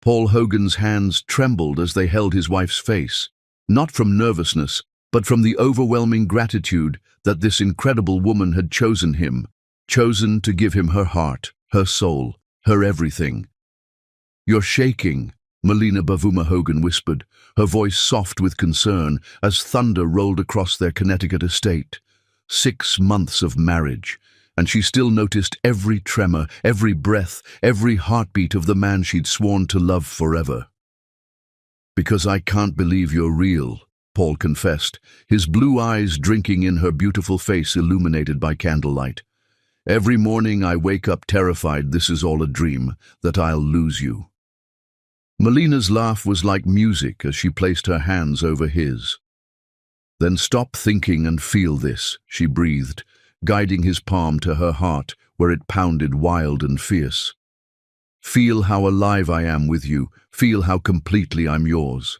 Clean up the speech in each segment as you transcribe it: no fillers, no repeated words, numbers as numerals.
Paul Hogan's hands trembled as they held his wife's face, not from nervousness, but from the overwhelming gratitude that this incredible woman had chosen him, chosen to give him her heart, her soul, her everything. "You're shaking," Melina Bavuma Hogan whispered, her voice soft with concern as thunder rolled across their Connecticut estate. 6 months of marriage, and she still noticed every tremor, every breath, every heartbeat of the man she'd sworn to love forever. "Because I can't believe you're real," Paul confessed, his blue eyes drinking in her beautiful face illuminated by candlelight. "Every morning I wake up terrified this is all a dream, that I'll lose you." Melina's laugh was like music as she placed her hands over his. "Then stop thinking and feel this," she breathed, guiding his palm to her heart where it pounded wild and fierce. "Feel how alive I am with you, feel how completely I'm yours."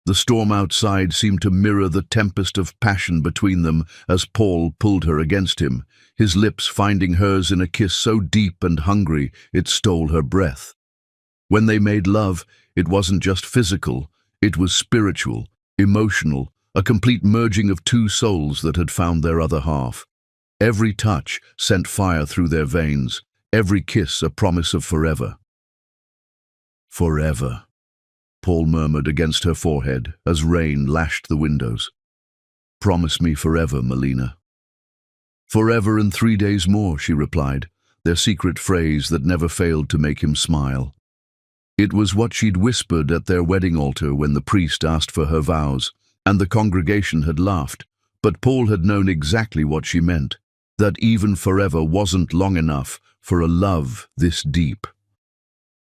The storm outside seemed to mirror the tempest of passion between them as Paul pulled her against him, his lips finding hers in a kiss so deep and hungry it stole her breath. When they made love, it wasn't just physical, it was spiritual, emotional, a complete merging of two souls that had found their other half. Every touch sent fire through their veins, every kiss a promise of forever. "Forever," Paul murmured against her forehead as rain lashed the windows. "Promise me forever, Melina." "Forever and 3 days more," she replied, their secret phrase that never failed to make him smile. It was what she'd whispered at their wedding altar when the priest asked for her vows, and the congregation had laughed, but Paul had known exactly what she meant, that even forever wasn't long enough for a love this deep.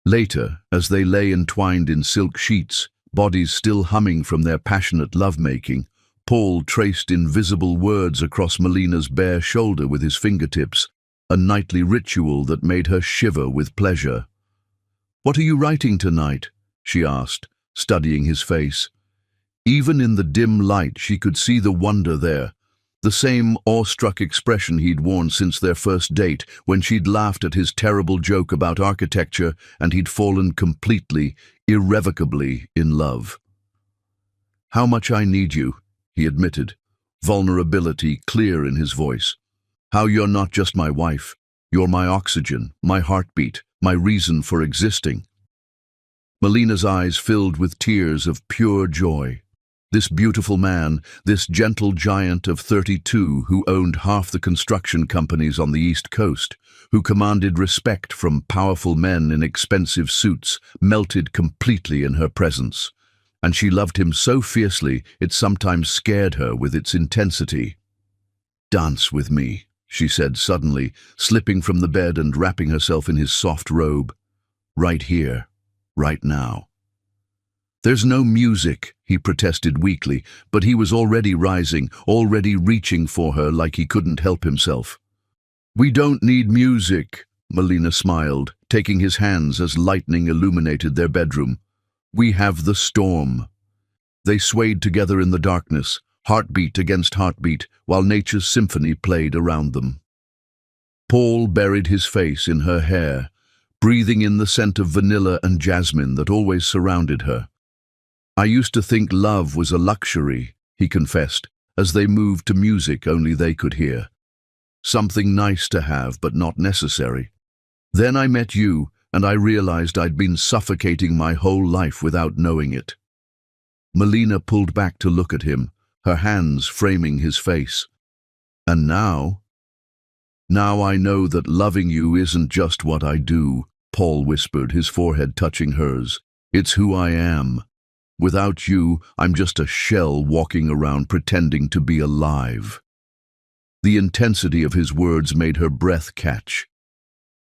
Later, as they lay entwined in silk sheets, bodies still humming from their passionate lovemaking, Paul traced invisible words across Melina's bare shoulder with his fingertips, a nightly ritual that made her shiver with pleasure. "What are you writing tonight?" she asked, studying his face. Even in the dim light she could see the wonder there, the same awestruck expression he'd worn since their first date when she'd laughed at his terrible joke about architecture and he'd fallen completely, irrevocably in love. "How much I need you," he admitted, vulnerability clear in his voice. "How you're not just my wife, you're my oxygen, my heartbeat, my reason for existing." Melina's eyes filled with tears of pure joy. This beautiful man, this gentle giant of 32 who owned half the construction companies on the East Coast, who commanded respect from powerful men in expensive suits, melted completely in her presence. And she loved him so fiercely it sometimes scared her with its intensity. "Dance with me," she said suddenly, slipping from the bed and wrapping herself in his soft robe. "Right here, right now." "There's no music," he protested weakly, but he was already rising, already reaching for her like he couldn't help himself. "We don't need music," Melina smiled, taking his hands as lightning illuminated their bedroom. "We have the storm." They swayed together in the darkness, heartbeat against heartbeat, while nature's symphony played around them. Paul buried his face in her hair, breathing in the scent of vanilla and jasmine that always surrounded her. "I used to think love was a luxury," he confessed, as they moved to music only they could hear. "Something nice to have, but not necessary. Then I met you, and I realized I'd been suffocating my whole life without knowing it." Melina pulled back to look at him, her hands framing his face. "And now?" "Now I know that loving you isn't just what I do," Paul whispered, his forehead touching hers. "It's who I am. Without you, I'm just a shell walking around pretending to be alive." The intensity of his words made her breath catch.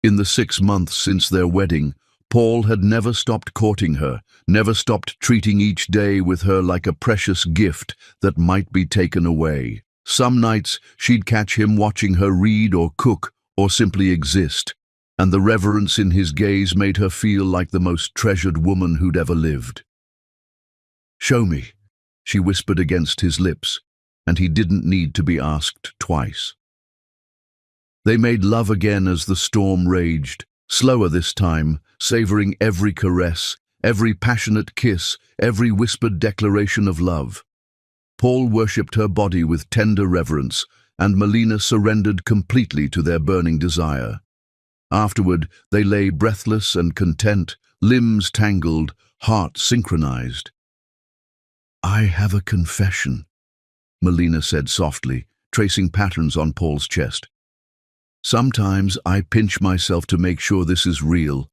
In the 6 months since their wedding, Paul had never stopped courting her, never stopped treating each day with her like a precious gift that might be taken away. Some nights she'd catch him watching her read or cook or simply exist, and the reverence in his gaze made her feel like the most treasured woman who'd ever lived. "Show me," she whispered against his lips, and he didn't need to be asked twice. They made love again as the storm raged, slower this time, savoring every caress, every passionate kiss, every whispered declaration of love. Paul worshipped her body with tender reverence, and Melina surrendered completely to their burning desire. Afterward, they lay breathless and content, limbs tangled, hearts synchronized. "I have a confession," Melina said softly, tracing patterns on Paul's chest. "Sometimes I pinch myself to make sure this is real,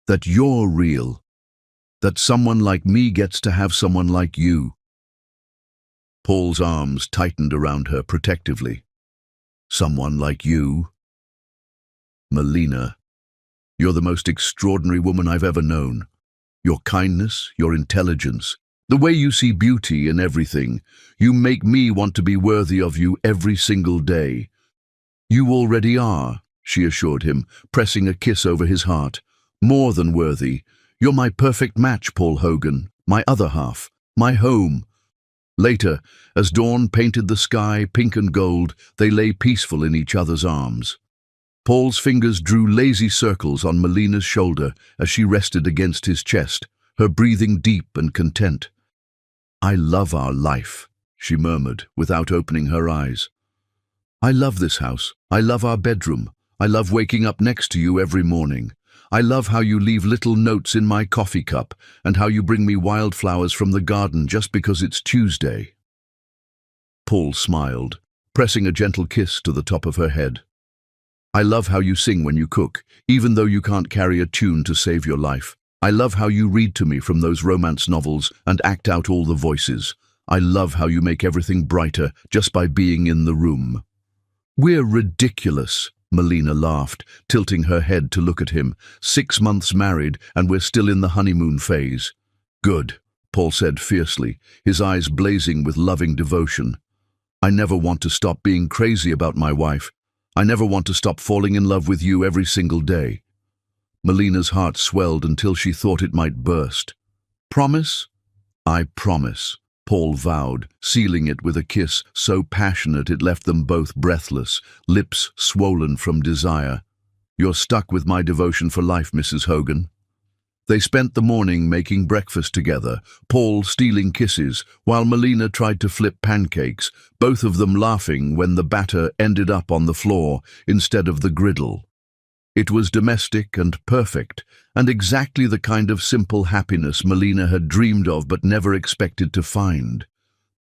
that you're real, that someone like me gets to have someone like you." Paul's arms tightened around her protectively. "Someone like you?" "Melina, you're the most extraordinary woman I've ever known. Your kindness, your intelligence, the way you see beauty in everything, you make me want to be worthy of you every single day." "You already are," she assured him, pressing a kiss over his heart. "More than worthy. You're my perfect match, Paul Hogan, my other half, my home." Later, as dawn painted the sky pink and gold, they lay peaceful in each other's arms. Paul's fingers drew lazy circles on Melina's shoulder as she rested against his chest, her breathing deep and content. "I love our life," she murmured, without opening her eyes. "I love this house. I love our bedroom. I love waking up next to you every morning. I love how you leave little notes in my coffee cup and how you bring me wildflowers from the garden just because it's Tuesday." Paul smiled, pressing a gentle kiss to the top of her head. "I love how you sing when you cook, even though you can't carry a tune to save your life. I love how you read to me from those romance novels and act out all the voices. I love how you make everything brighter just by being in the room." "We're ridiculous," Melina laughed, tilting her head to look at him. "6 months married, and we're still in the honeymoon phase." "Good," Paul said fiercely, his eyes blazing with loving devotion. "I never want to stop being crazy about my wife. I never want to stop falling in love with you every single day." Melina's heart swelled until she thought it might burst. "Promise?" "I promise," Paul vowed, sealing it with a kiss so passionate it left them both breathless, lips swollen from desire. "You're stuck with my devotion for life, Mrs. Hogan." They spent the morning making breakfast together, Paul stealing kisses, while Melina tried to flip pancakes, both of them laughing when the batter ended up on the floor instead of the griddle. It was domestic and perfect, and exactly the kind of simple happiness Melina had dreamed of but never expected to find.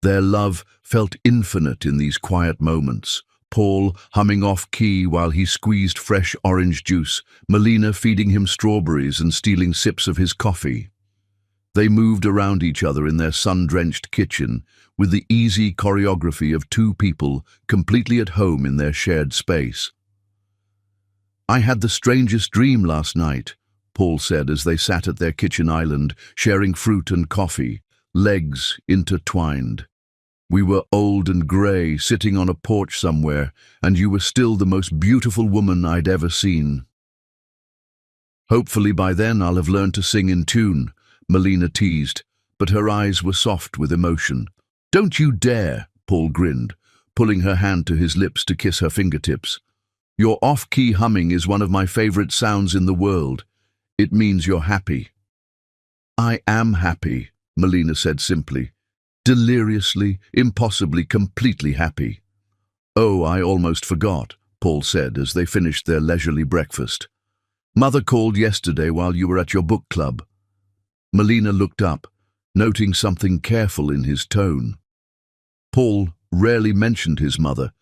Their love felt infinite in these quiet moments, Paul humming off-key while he squeezed fresh orange juice, Melina feeding him strawberries and stealing sips of his coffee. They moved around each other in their sun-drenched kitchen, with the easy choreography of two people completely at home in their shared space. "I had the strangest dream last night," Paul said as they sat at their kitchen island, sharing fruit and coffee, legs intertwined. "We were old and grey, sitting on a porch somewhere, and you were still the most beautiful woman I'd ever seen." "Hopefully by then I'll have learned to sing in tune," Melina teased, but her eyes were soft with emotion. "Don't you dare," Paul grinned, pulling her hand to his lips to kiss her fingertips. "Your off-key humming is one of my favorite sounds in the world. It means you're happy." "I am happy," Melina said simply. "Deliriously, impossibly, completely happy." "Oh, I almost forgot," Paul said as they finished their leisurely breakfast. "Mother called yesterday while you were at your book club." Melina looked up, noting something careful in his tone. Paul rarely mentioned his mother,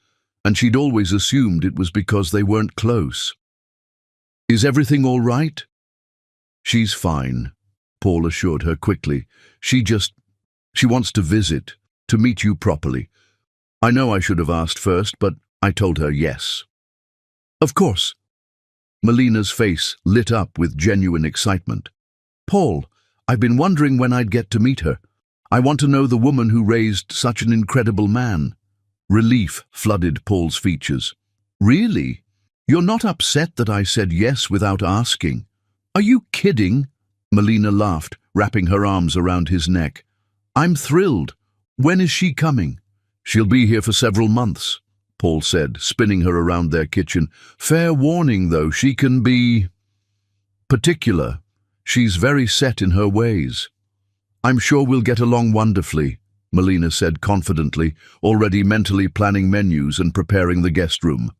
and she'd always assumed it was because they weren't close. "Is everything all right?" "She's fine," Paul assured her quickly. She wants to visit, to meet you properly. I know I should have asked first, but I told her yes." "Of course." Melina's face lit up with genuine excitement. "Paul, I've been wondering when I'd get to meet her. I want to know the woman who raised such an incredible man." Relief flooded Paul's features. "Really? You're not upset that I said yes without asking?" "Are you kidding?" Melina laughed, wrapping her arms around his neck. "I'm thrilled. When is she coming?" "She'll be here for several months," Paul said, spinning her around their kitchen. "Fair warning, though, she can be..." particular. She's very set in her ways." "I'm sure we'll get along wonderfully," Melina said confidently, already mentally planning menus and preparing the guest room.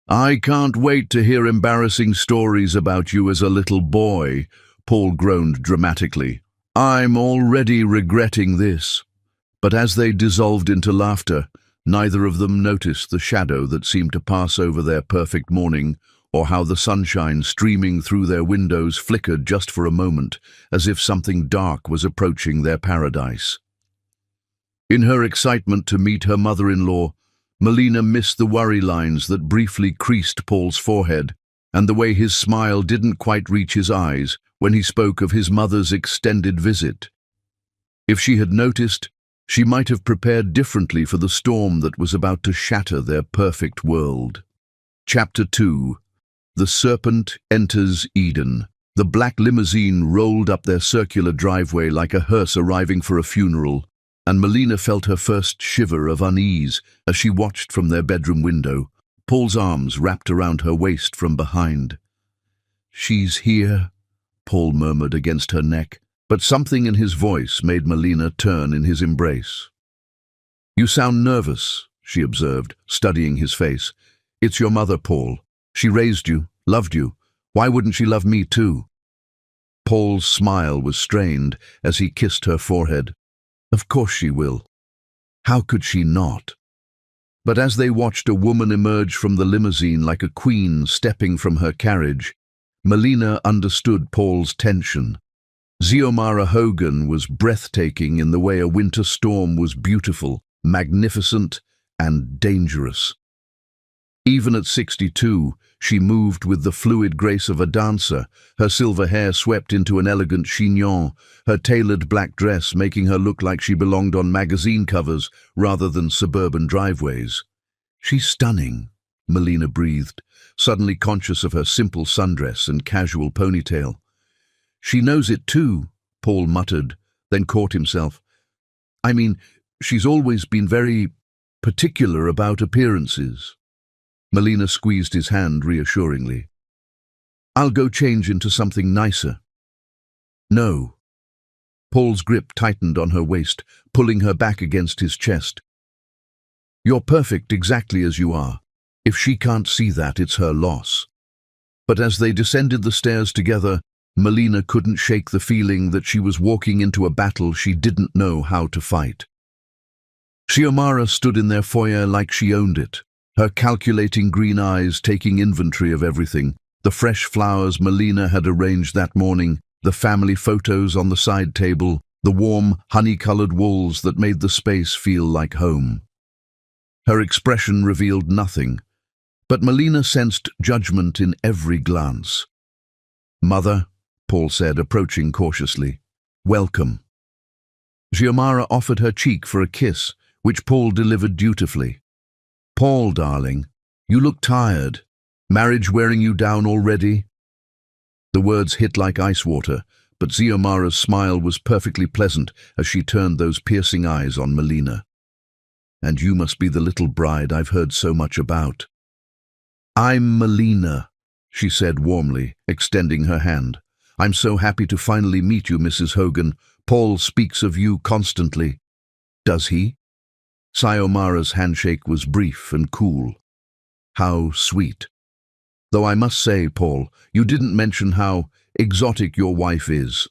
"I can't wait to hear embarrassing stories about you as a little boy," Paul groaned dramatically. "I'm already regretting this." But as they dissolved into laughter, neither of them noticed the shadow that seemed to pass over their perfect morning, or how the sunshine streaming through their windows flickered just for a moment, as if something dark was approaching their paradise. In her excitement to meet her mother-in-law, Melina missed the worry lines that briefly creased Paul's forehead, and the way his smile didn't quite reach his eyes when he spoke of his mother's extended visit. If she had noticed, she might have prepared differently for the storm that was about to shatter their perfect world. Chapter 2. The Serpent Enters Eden. The black limousine rolled up their circular driveway like a hearse arriving for a funeral, and Melina felt her first shiver of unease as she watched from their bedroom window, Paul's arms wrapped around her waist from behind. "She's here," Paul murmured against her neck, but something in his voice made Melina turn in his embrace. "You sound nervous," she observed, studying his face. "It's your mother, Paul. She raised you, loved you. Why wouldn't she love me too?" Paul's smile was strained as he kissed her forehead. "Of course she will. How could she not?" But as they watched a woman emerge from the limousine like a queen stepping from her carriage, Melina understood Paul's tension. Xiomara Hogan was breathtaking in the way a winter storm was beautiful, magnificent, and dangerous. Even at 62, she moved with the fluid grace of a dancer, her silver hair swept into an elegant chignon, her tailored black dress making her look like she belonged on magazine covers rather than suburban driveways. "She's stunning," Melina breathed, suddenly conscious of her simple sundress and casual ponytail. "She knows it too," Paul muttered, then caught himself. "I mean, she's always been very particular about appearances." Melina squeezed his hand reassuringly. "I'll go change into something nicer." "No." Paul's grip tightened on her waist, pulling her back against his chest. "You're perfect exactly as you are. If she can't see that, it's her loss." But as they descended the stairs together, Melina couldn't shake the feeling that she was walking into a battle she didn't know how to fight. Xiomara stood in their foyer like she owned it, her calculating green eyes taking inventory of everything, the fresh flowers Melina had arranged that morning, the family photos on the side table, the warm, honey-colored walls that made the space feel like home. Her expression revealed nothing, but Melina sensed judgment in every glance. "Mother," Paul said, approaching cautiously. "Welcome." Xiomara offered her cheek for a kiss, which Paul delivered dutifully. "Paul, darling, you look tired. Marriage wearing you down already?" The words hit like ice water, but Xiomara's smile was perfectly pleasant as she turned those piercing eyes on Melina. "And you must be the little bride I've heard so much about." "I'm Melina," she said warmly, extending her hand. "I'm so happy to finally meet you, Mrs. Hogan. Paul speaks of you constantly." "Does he?" Xiomara's handshake was brief and cool. "How sweet. Though I must say, Paul, you didn't mention how exotic your wife is."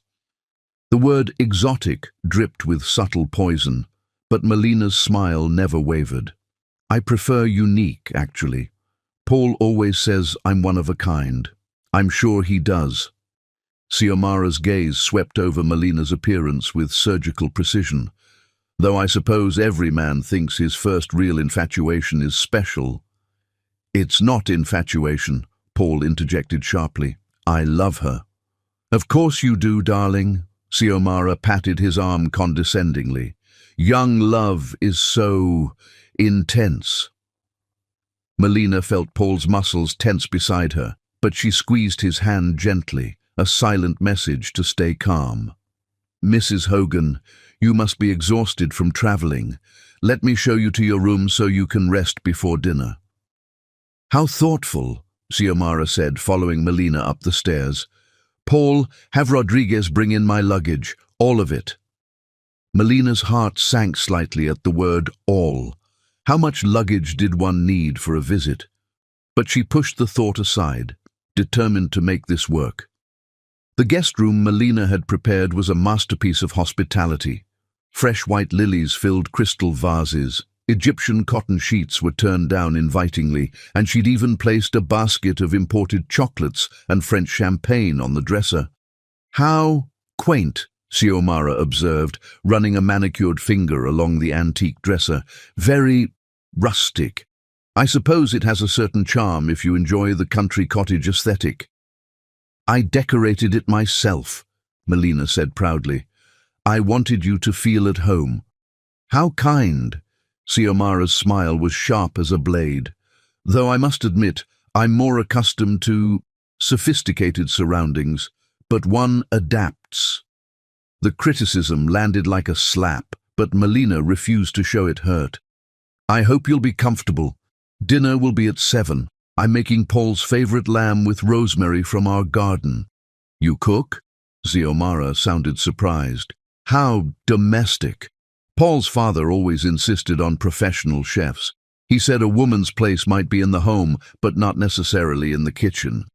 The word exotic dripped with subtle poison, but Melina's smile never wavered. "I prefer unique, actually. Paul always says I'm one of a kind. I'm sure he does." Xiomara's gaze swept over Melina's appearance with surgical precision. "Though I suppose every man thinks his first real infatuation is special." "It's not infatuation," Paul interjected sharply. "I love her." "Of course you do, darling." Xiomara patted his arm condescendingly. "Young love is so intense." Melina felt Paul's muscles tense beside her, but she squeezed his hand gently, a silent message to stay calm. "Mrs. Hogan, you must be exhausted from traveling. Let me show you to your room so you can rest before dinner." "How thoughtful," Xiomara said, following Melina up the stairs. Paul, have Rodriguez bring in my luggage, all of it. Melina's heart sank slightly at the word all. How much luggage did one need for a visit? But she pushed the thought aside, determined to make this work. The guest room Melina had prepared was a masterpiece of hospitality. Fresh white lilies filled crystal vases. Egyptian cotton sheets were turned down invitingly, and she'd even placed a basket of imported chocolates and French champagne on the dresser. How quaint, Xiomara observed, running a manicured finger along the antique dresser. Very rustic. I suppose it has a certain charm if you enjoy the country cottage aesthetic. I decorated it myself, Melina said proudly. I wanted you to feel at home. How kind. Xiomara's smile was sharp as a blade. Though I must admit, I'm more accustomed to sophisticated surroundings, but one adapts. The criticism landed like a slap, but Melina refused to show it hurt. I hope you'll be comfortable. Dinner will be at 7. I'm making Paul's favorite lamb with rosemary from our garden. You cook? Xiomara sounded surprised. How domestic. Paul's father always insisted on professional chefs. He said a woman's place might be in the home, but not necessarily in the kitchen.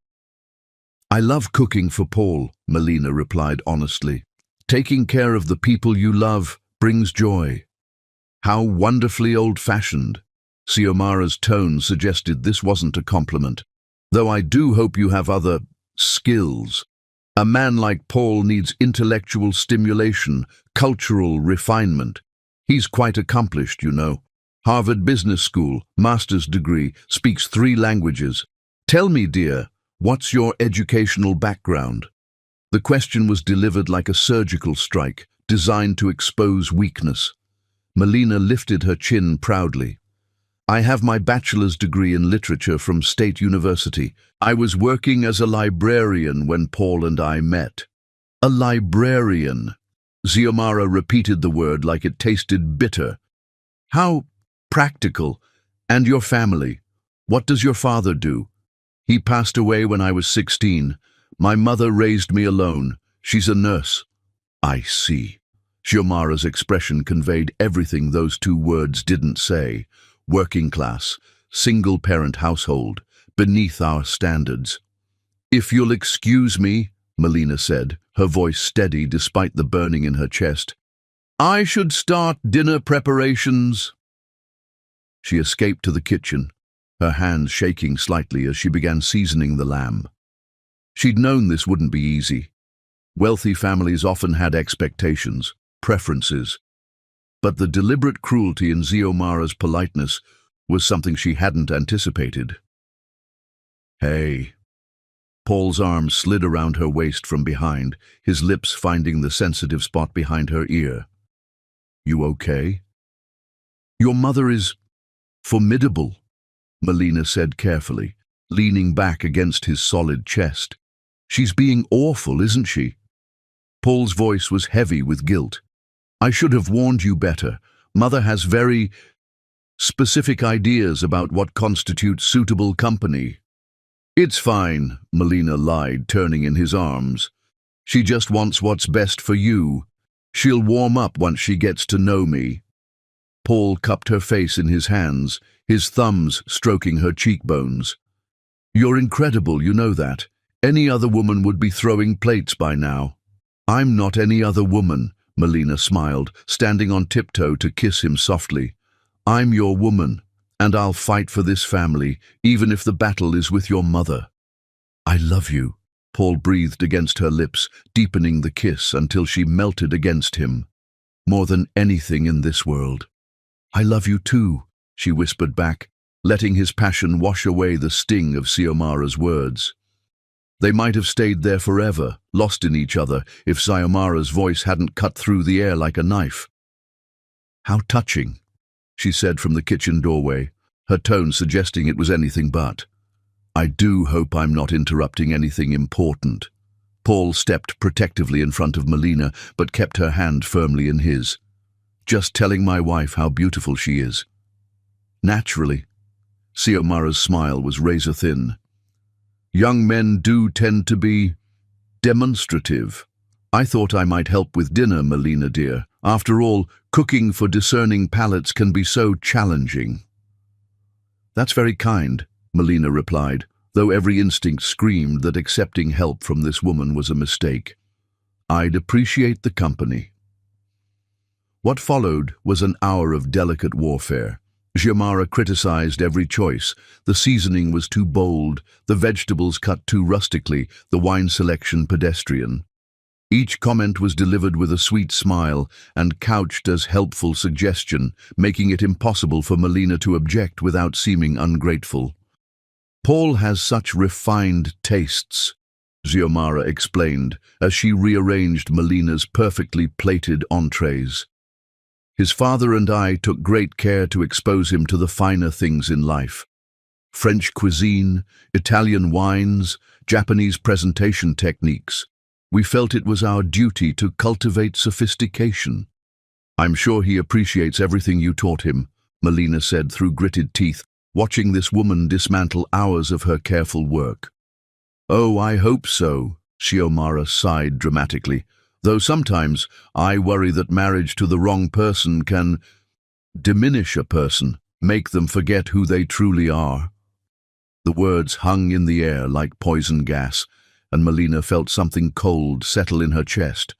I love cooking for Paul, Melina replied honestly. Taking care of the people you love brings joy. How wonderfully old-fashioned. Xiomara's tone suggested this wasn't a compliment. Though I do hope you have other skills. A man like Paul needs intellectual stimulation, cultural refinement. He's quite accomplished, you know. Harvard Business School, master's degree, speaks 3 languages. Tell me, dear, what's your educational background? The question was delivered like a surgical strike, designed to expose weakness. Melina lifted her chin proudly. I have my bachelor's degree in literature from State University. I was working as a librarian when Paul and I met. A librarian. Xiomara repeated the word like it tasted bitter. How practical. And your family? What does your father do? He passed away when I was 16. My mother raised me alone. She's a nurse. I see. Xiomara's expression conveyed everything those 2 words didn't say. Working class, single-parent household, beneath our standards. If you'll excuse me, Melina said, her voice steady despite the burning in her chest. I should start dinner preparations. She escaped to the kitchen, her hands shaking slightly as she began seasoning the lamb. She'd known this wouldn't be easy. Wealthy families often had expectations, preferences. But the deliberate cruelty in Xiomara's politeness was something she hadn't anticipated. Hey. Paul's arm slid around her waist from behind, his lips finding the sensitive spot behind her ear. You okay? Your mother is formidable, Melina said carefully, leaning back against his solid chest. She's being awful, isn't she? Paul's voice was heavy with guilt. I should have warned you better. Mother has very specific ideas about what constitutes suitable company. It's fine, Melina lied, turning in his arms. She just wants what's best for you. She'll warm up once she gets to know me. Paul cupped her face in his hands, his thumbs stroking her cheekbones. You're incredible, you know that. Any other woman would be throwing plates by now. I'm not any other woman, Melina smiled, standing on tiptoe to kiss him softly. I'm your woman, and I'll fight for this family, even if the battle is with your mother. I love you, Paul breathed against her lips, deepening the kiss until she melted against him. More than anything in this world. I love you too, she whispered back, letting his passion wash away the sting of Xiomara's words. They might have stayed there forever, lost in each other, if Xiomara's voice hadn't cut through the air like a knife. How touching, she said from the kitchen doorway, her tone suggesting it was anything but. I do hope I'm not interrupting anything important. Paul stepped protectively in front of Melina, but kept her hand firmly in his. Just telling my wife how beautiful she is. Naturally. Xiomara's smile was razor-thin. Young men do tend to be Demonstrative. I thought I might help with dinner, Melina dear. After all, cooking for discerning palates can be so challenging. That's very kind, Melina replied, though every instinct screamed that accepting help from this woman was a mistake. I'd appreciate the company. What followed was an hour of delicate warfare. Xiomara criticized every choice. The seasoning was too bold, the vegetables cut too rustically, the wine selection pedestrian. Each comment was delivered with a sweet smile and couched as helpful suggestion, making it impossible for Melina to object without seeming ungrateful. Paul has such refined tastes, Xiomara explained as she rearranged Melina's perfectly plated entrees. His father and I took great care to expose him to the finer things in life. French cuisine, Italian wines, Japanese presentation techniques. We felt it was our duty to cultivate sophistication. I'm sure he appreciates everything you taught him, Melina said through gritted teeth, watching this woman dismantle hours of her careful work. Oh, I hope so, Xiomara sighed dramatically, though sometimes I worry that marriage to the wrong person can diminish a person, make them forget who they truly are. The words hung in the air like poison gas, and Melina felt something cold settle in her chest.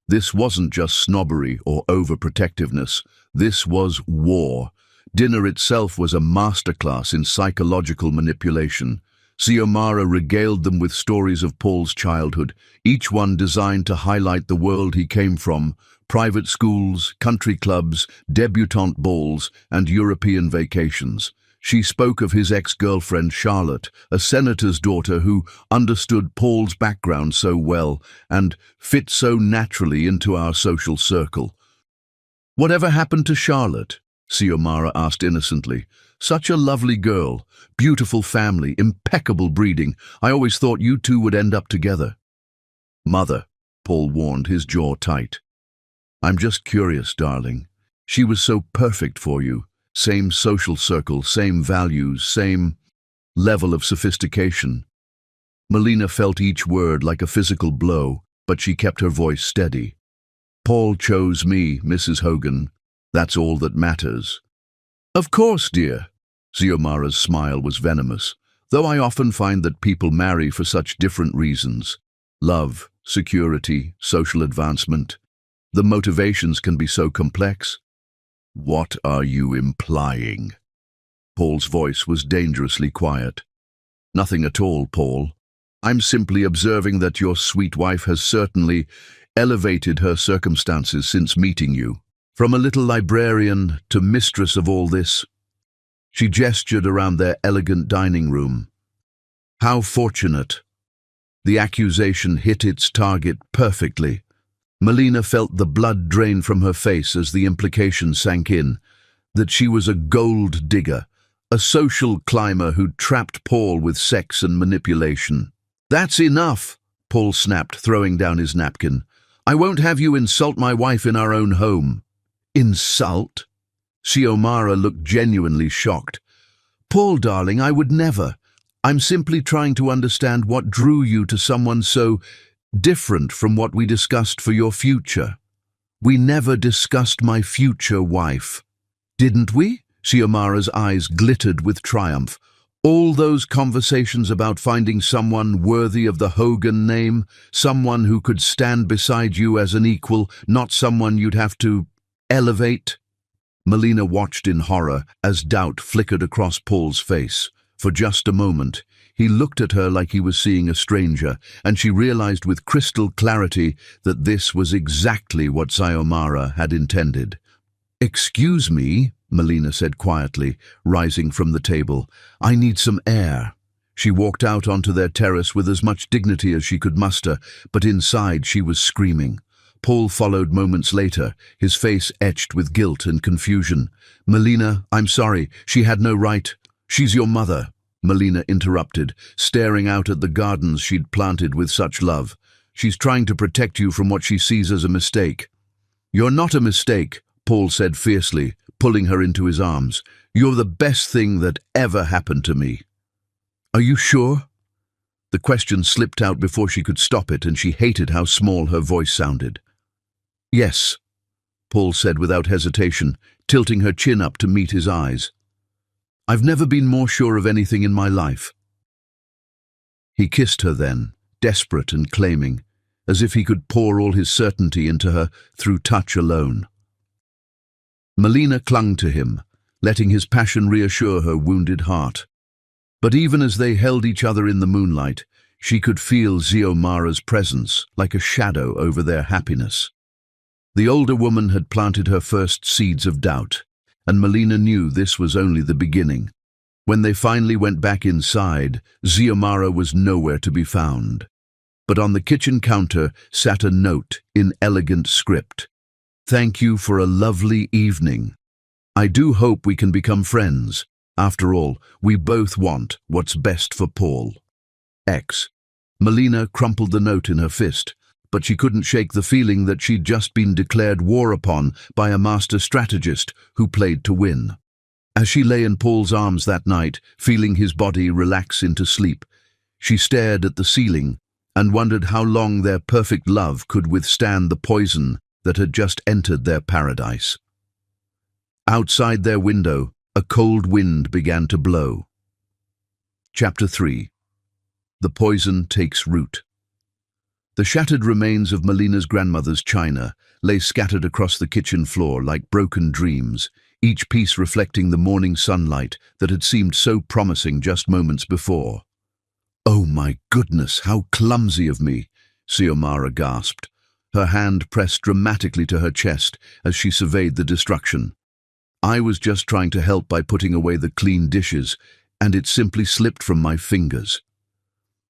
This wasn't just snobbery or overprotectiveness. This was war. Dinner itself was a masterclass in psychological manipulation. Xiomara regaled them with stories of Paul's childhood, each one designed to highlight the world he came from: private schools, country clubs, debutante balls, and European vacations. She spoke of his ex-girlfriend Charlotte, a senator's daughter who understood Paul's background so well and fit so naturally into our social circle. "Whatever happened to Charlotte?" Xiomara asked innocently. "Such a lovely girl, beautiful family, impeccable breeding. I always thought you two would end up together." "Mother," Paul warned, his jaw tight. "I'm just curious, darling. She was so perfect for you. Same social circle, same values, same level of sophistication." Melina felt each word like a physical blow, but she kept her voice steady. "Paul chose me, Mrs. Hogan. That's all that matters." "Of course, dear." Xiomara's smile was venomous, though I often find that people marry for such different reasons. Love, security, social advancement. The motivations can be so complex. "What are you implying?" Paul's voice was dangerously quiet. "Nothing at all, Paul. I'm simply observing that your sweet wife has certainly elevated her circumstances since meeting you. From a little librarian to mistress of all this." She gestured around their elegant dining room. "How fortunate." The accusation hit its target perfectly. Melina felt the blood drain from her face as the implication sank in, that she was a gold digger, a social climber who'd trapped Paul with sex and manipulation. "That's enough," Paul snapped, throwing down his napkin. "I won't have you insult my wife in our own home." "Insult?" Xiomara looked genuinely shocked. "Paul, darling, I would never. I'm simply trying to understand what drew you to someone so different from what we discussed for your future." "We never discussed my future wife." "Didn't we?" Xiomara's eyes glittered with triumph. "All those conversations about finding someone worthy of the Hogan name, someone who could stand beside you as an equal, not someone you'd have to elevate." Melina watched in horror as doubt flickered across Paul's face. For just a moment, he looked at her like he was seeing a stranger, and she realized with crystal clarity that this was exactly what Xiomara had intended. "Excuse me," Melina said quietly, rising from the table. "I need some air." She walked out onto their terrace with as much dignity as she could muster, but inside she was screaming. Paul followed moments later, his face etched with guilt and confusion. "Melina, I'm sorry. She had no right." "She's your mother," Melina interrupted, staring out at the gardens she'd planted with such love. "She's trying to protect you from what she sees as a mistake." "You're not a mistake," Paul said fiercely, pulling her into his arms. "You're the best thing that ever happened to me." "Are you sure?" The question slipped out before she could stop it, and she hated how small her voice sounded. "Yes," Paul said without hesitation, tilting her chin up to meet his eyes. "I've never been more sure of anything in my life." He kissed her then, desperate and claiming, as if he could pour all his certainty into her through touch alone. Melina clung to him, letting his passion reassure her wounded heart. But even as they held each other in the moonlight, she could feel Xiomara's presence like a shadow over their happiness. The older woman had planted her first seeds of doubt, and Melina knew this was only the beginning. When they finally went back inside, Xiomara was nowhere to be found. But on the kitchen counter sat a note in elegant script. "Thank you for a lovely evening. I do hope we can become friends. After all, we both want what's best for Paul. X." Melina crumpled the note in her fist, but she couldn't shake the feeling that she'd just been declared war upon by a master strategist who played to win. As she lay in Paul's arms that night, feeling his body relax into sleep, she stared at the ceiling and wondered how long their perfect love could withstand the poison that had just entered their paradise. Outside their window, a cold wind began to blow. Chapter 3. The Poison Takes Root. The shattered remains of Melina's grandmother's china lay scattered across the kitchen floor like broken dreams, each piece reflecting the morning sunlight that had seemed so promising just moments before. "Oh my goodness, how clumsy of me," Xiomara gasped, her hand pressed dramatically to her chest as she surveyed the destruction. "I was just trying to help by putting away the clean dishes, and it simply slipped from my fingers."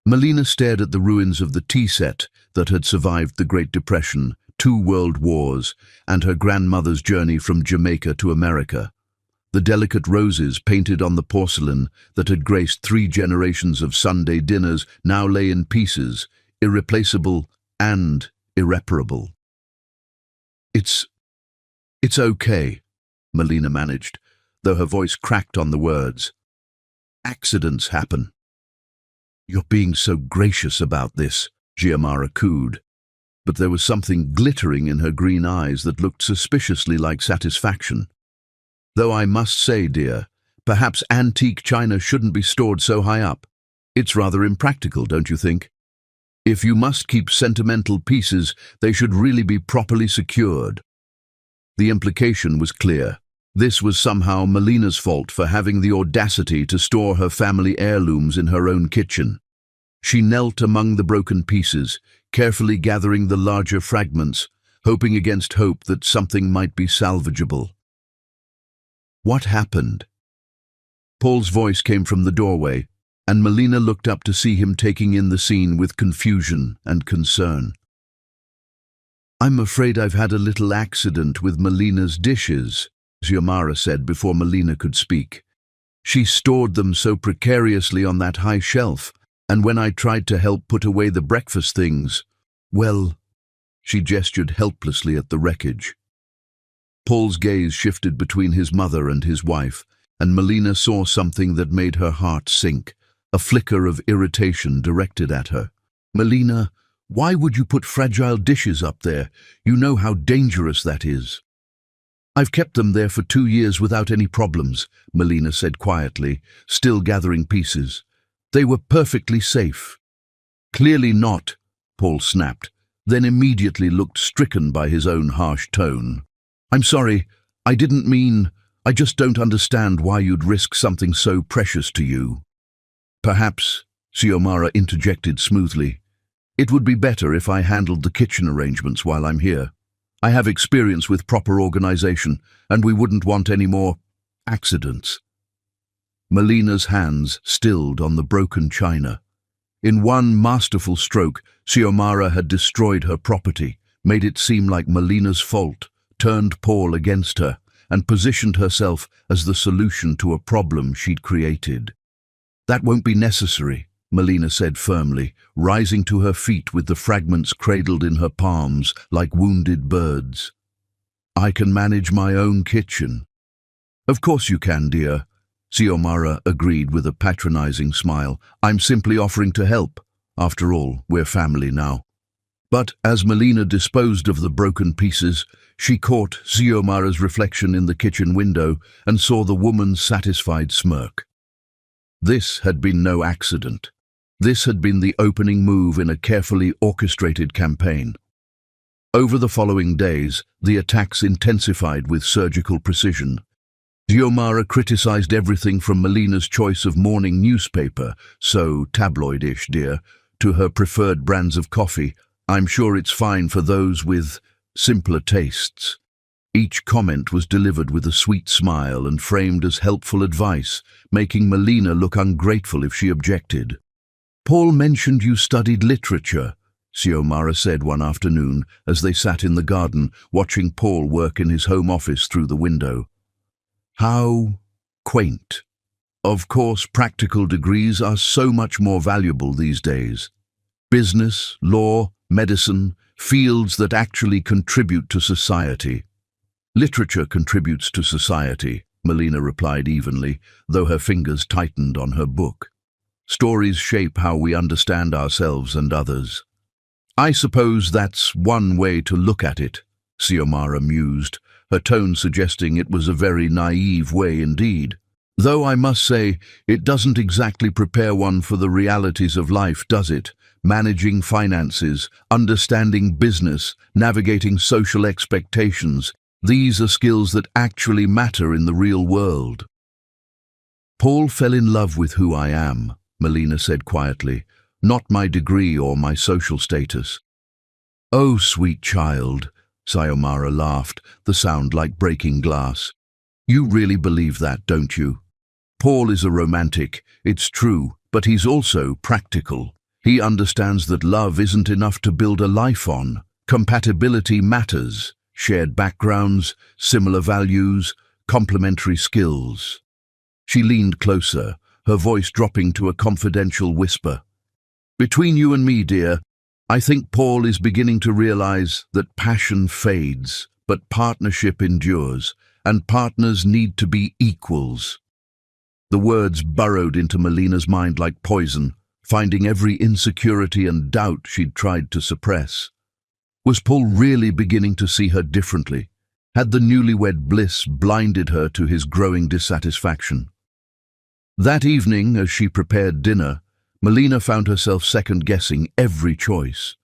Melina stared at the ruins of the tea set that had survived the Great Depression, 2 world wars, and her grandmother's journey from Jamaica to America. The delicate roses painted on the porcelain that had graced 3 generations of Sunday dinners now lay in pieces, irreplaceable and irreparable. It's okay," Melina managed, though her voice cracked on the words. "Accidents happen." "You're being so gracious about this," Xiomara cooed, but there was something glittering in her green eyes that looked suspiciously like satisfaction. "Though I must say, dear, perhaps antique china shouldn't be stored so high up. It's rather impractical, don't you think? If you must keep sentimental pieces, they should really be properly secured." The implication was clear. This was somehow Melina's fault for having the audacity to store her family heirlooms in her own kitchen. She knelt among the broken pieces, carefully gathering the larger fragments, hoping against hope that something might be salvageable. "What happened?" Paul's voice came from the doorway, and Melina looked up to see him taking in the scene with confusion and concern. "I'm afraid I've had a little accident with Melina's dishes," Xiomara said before Melina could speak. "She stored them so precariously on that high shelf, and when I tried to help put away the breakfast things, well," she gestured helplessly at the wreckage. Paul's gaze shifted between his mother and his wife, and Melina saw something that made her heart sink, a flicker of irritation directed at her. "Melina, why would you put fragile dishes up there? You know how dangerous that is." "I've kept them there for 2 years without any problems," Melina said quietly, still gathering pieces. "They were perfectly safe." "Clearly not," Paul snapped, then immediately looked stricken by his own harsh tone. "I'm sorry, I didn't mean, I just don't understand why you'd risk something so precious to you." "Perhaps," Xiomara interjected smoothly, "it would be better if I handled the kitchen arrangements while I'm here. I have experience with proper organization, and we wouldn't want any more accidents." Melina's hands stilled on the broken china. In one masterful stroke, Xiomara had destroyed her property, made it seem like Melina's fault, turned Paul against her, and positioned herself as the solution to a problem she'd created. "That won't be necessary," Melina said firmly, rising to her feet with the fragments cradled in her palms like wounded birds. "I can manage my own kitchen." "Of course you can, dear," Xiomara agreed with a patronizing smile. "I'm simply offering to help." After all, we're family now. But as Melina disposed of the broken pieces, she caught Xiomara's reflection in the kitchen window and saw the woman's satisfied smirk. This had been no accident. This had been the opening move in a carefully orchestrated campaign. Over the following days, the attacks intensified with surgical precision. Xiomara criticized everything from Melina's choice of morning newspaper, so tabloid-ish, dear, to her preferred brands of coffee. I'm sure it's fine for those with simpler tastes. Each comment was delivered with a sweet smile and framed as helpful advice, making Melina look ungrateful if she objected. Paul mentioned you studied literature, Xiomara said one afternoon as they sat in the garden watching Paul work in his home office through the window. How quaint. Of course, practical degrees are so much more valuable these days. Business, law, medicine, fields that actually contribute to society. Literature contributes to society, Melina replied evenly, though her fingers tightened on her book. Stories shape how we understand ourselves and others. I suppose that's one way to look at it, Xiomara mused, her tone suggesting it was a very naive way indeed. Though I must say, it doesn't exactly prepare one for the realities of life, does it? Managing finances, understanding business, navigating social expectations. These are skills that actually matter in the real world. Paul fell in love with who I am, Melina said quietly, not my degree or my social status. Oh, sweet child, Xiomara laughed, the sound like breaking glass. You really believe that, don't you? Paul is a romantic, it's true, but he's also practical. He understands that love isn't enough to build a life on. Compatibility matters. Shared backgrounds, similar values, complementary skills. She leaned closer, her voice dropping to a confidential whisper. Between you and me, dear, I think Paul is beginning to realize that passion fades, but partnership endures, and partners need to be equals. The words burrowed into Melina's mind like poison, finding every insecurity and doubt she'd tried to suppress. Was Paul really beginning to see her differently? Had the newlywed bliss blinded her to his growing dissatisfaction? That evening, as she prepared dinner, Melina found herself second-guessing every choice.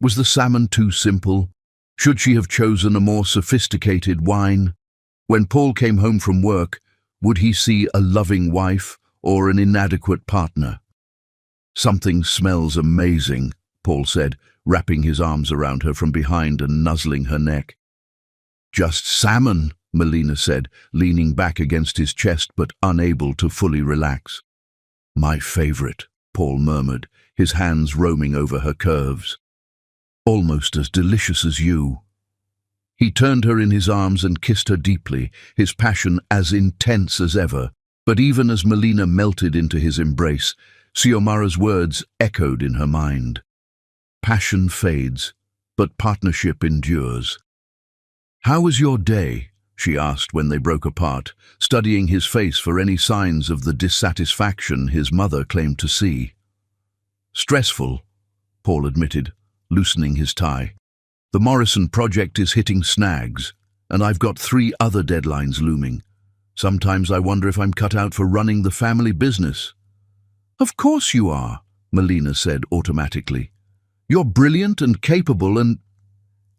Was the salmon too simple? Should she have chosen a more sophisticated wine? When Paul came home from work, would he see a loving wife or an inadequate partner? Something smells amazing, Paul said, wrapping his arms around her from behind and nuzzling her neck. Just salmon, Melina said, leaning back against his chest but unable to fully relax. My favorite, Paul murmured, his hands roaming over her curves. Almost as delicious as you. He turned her in his arms and kissed her deeply, his passion as intense as ever. But even as Melina melted into his embrace, Xiomara's words echoed in her mind. Passion fades, but partnership endures. How was your day? She asked when they broke apart, studying his face for any signs of the dissatisfaction his mother claimed to see. Stressful, Paul admitted, loosening his tie. The Morrison project is hitting snags, and I've got 3 other deadlines looming. Sometimes I wonder if I'm cut out for running the family business. Of course you are, Melina said automatically. You're brilliant and capable and—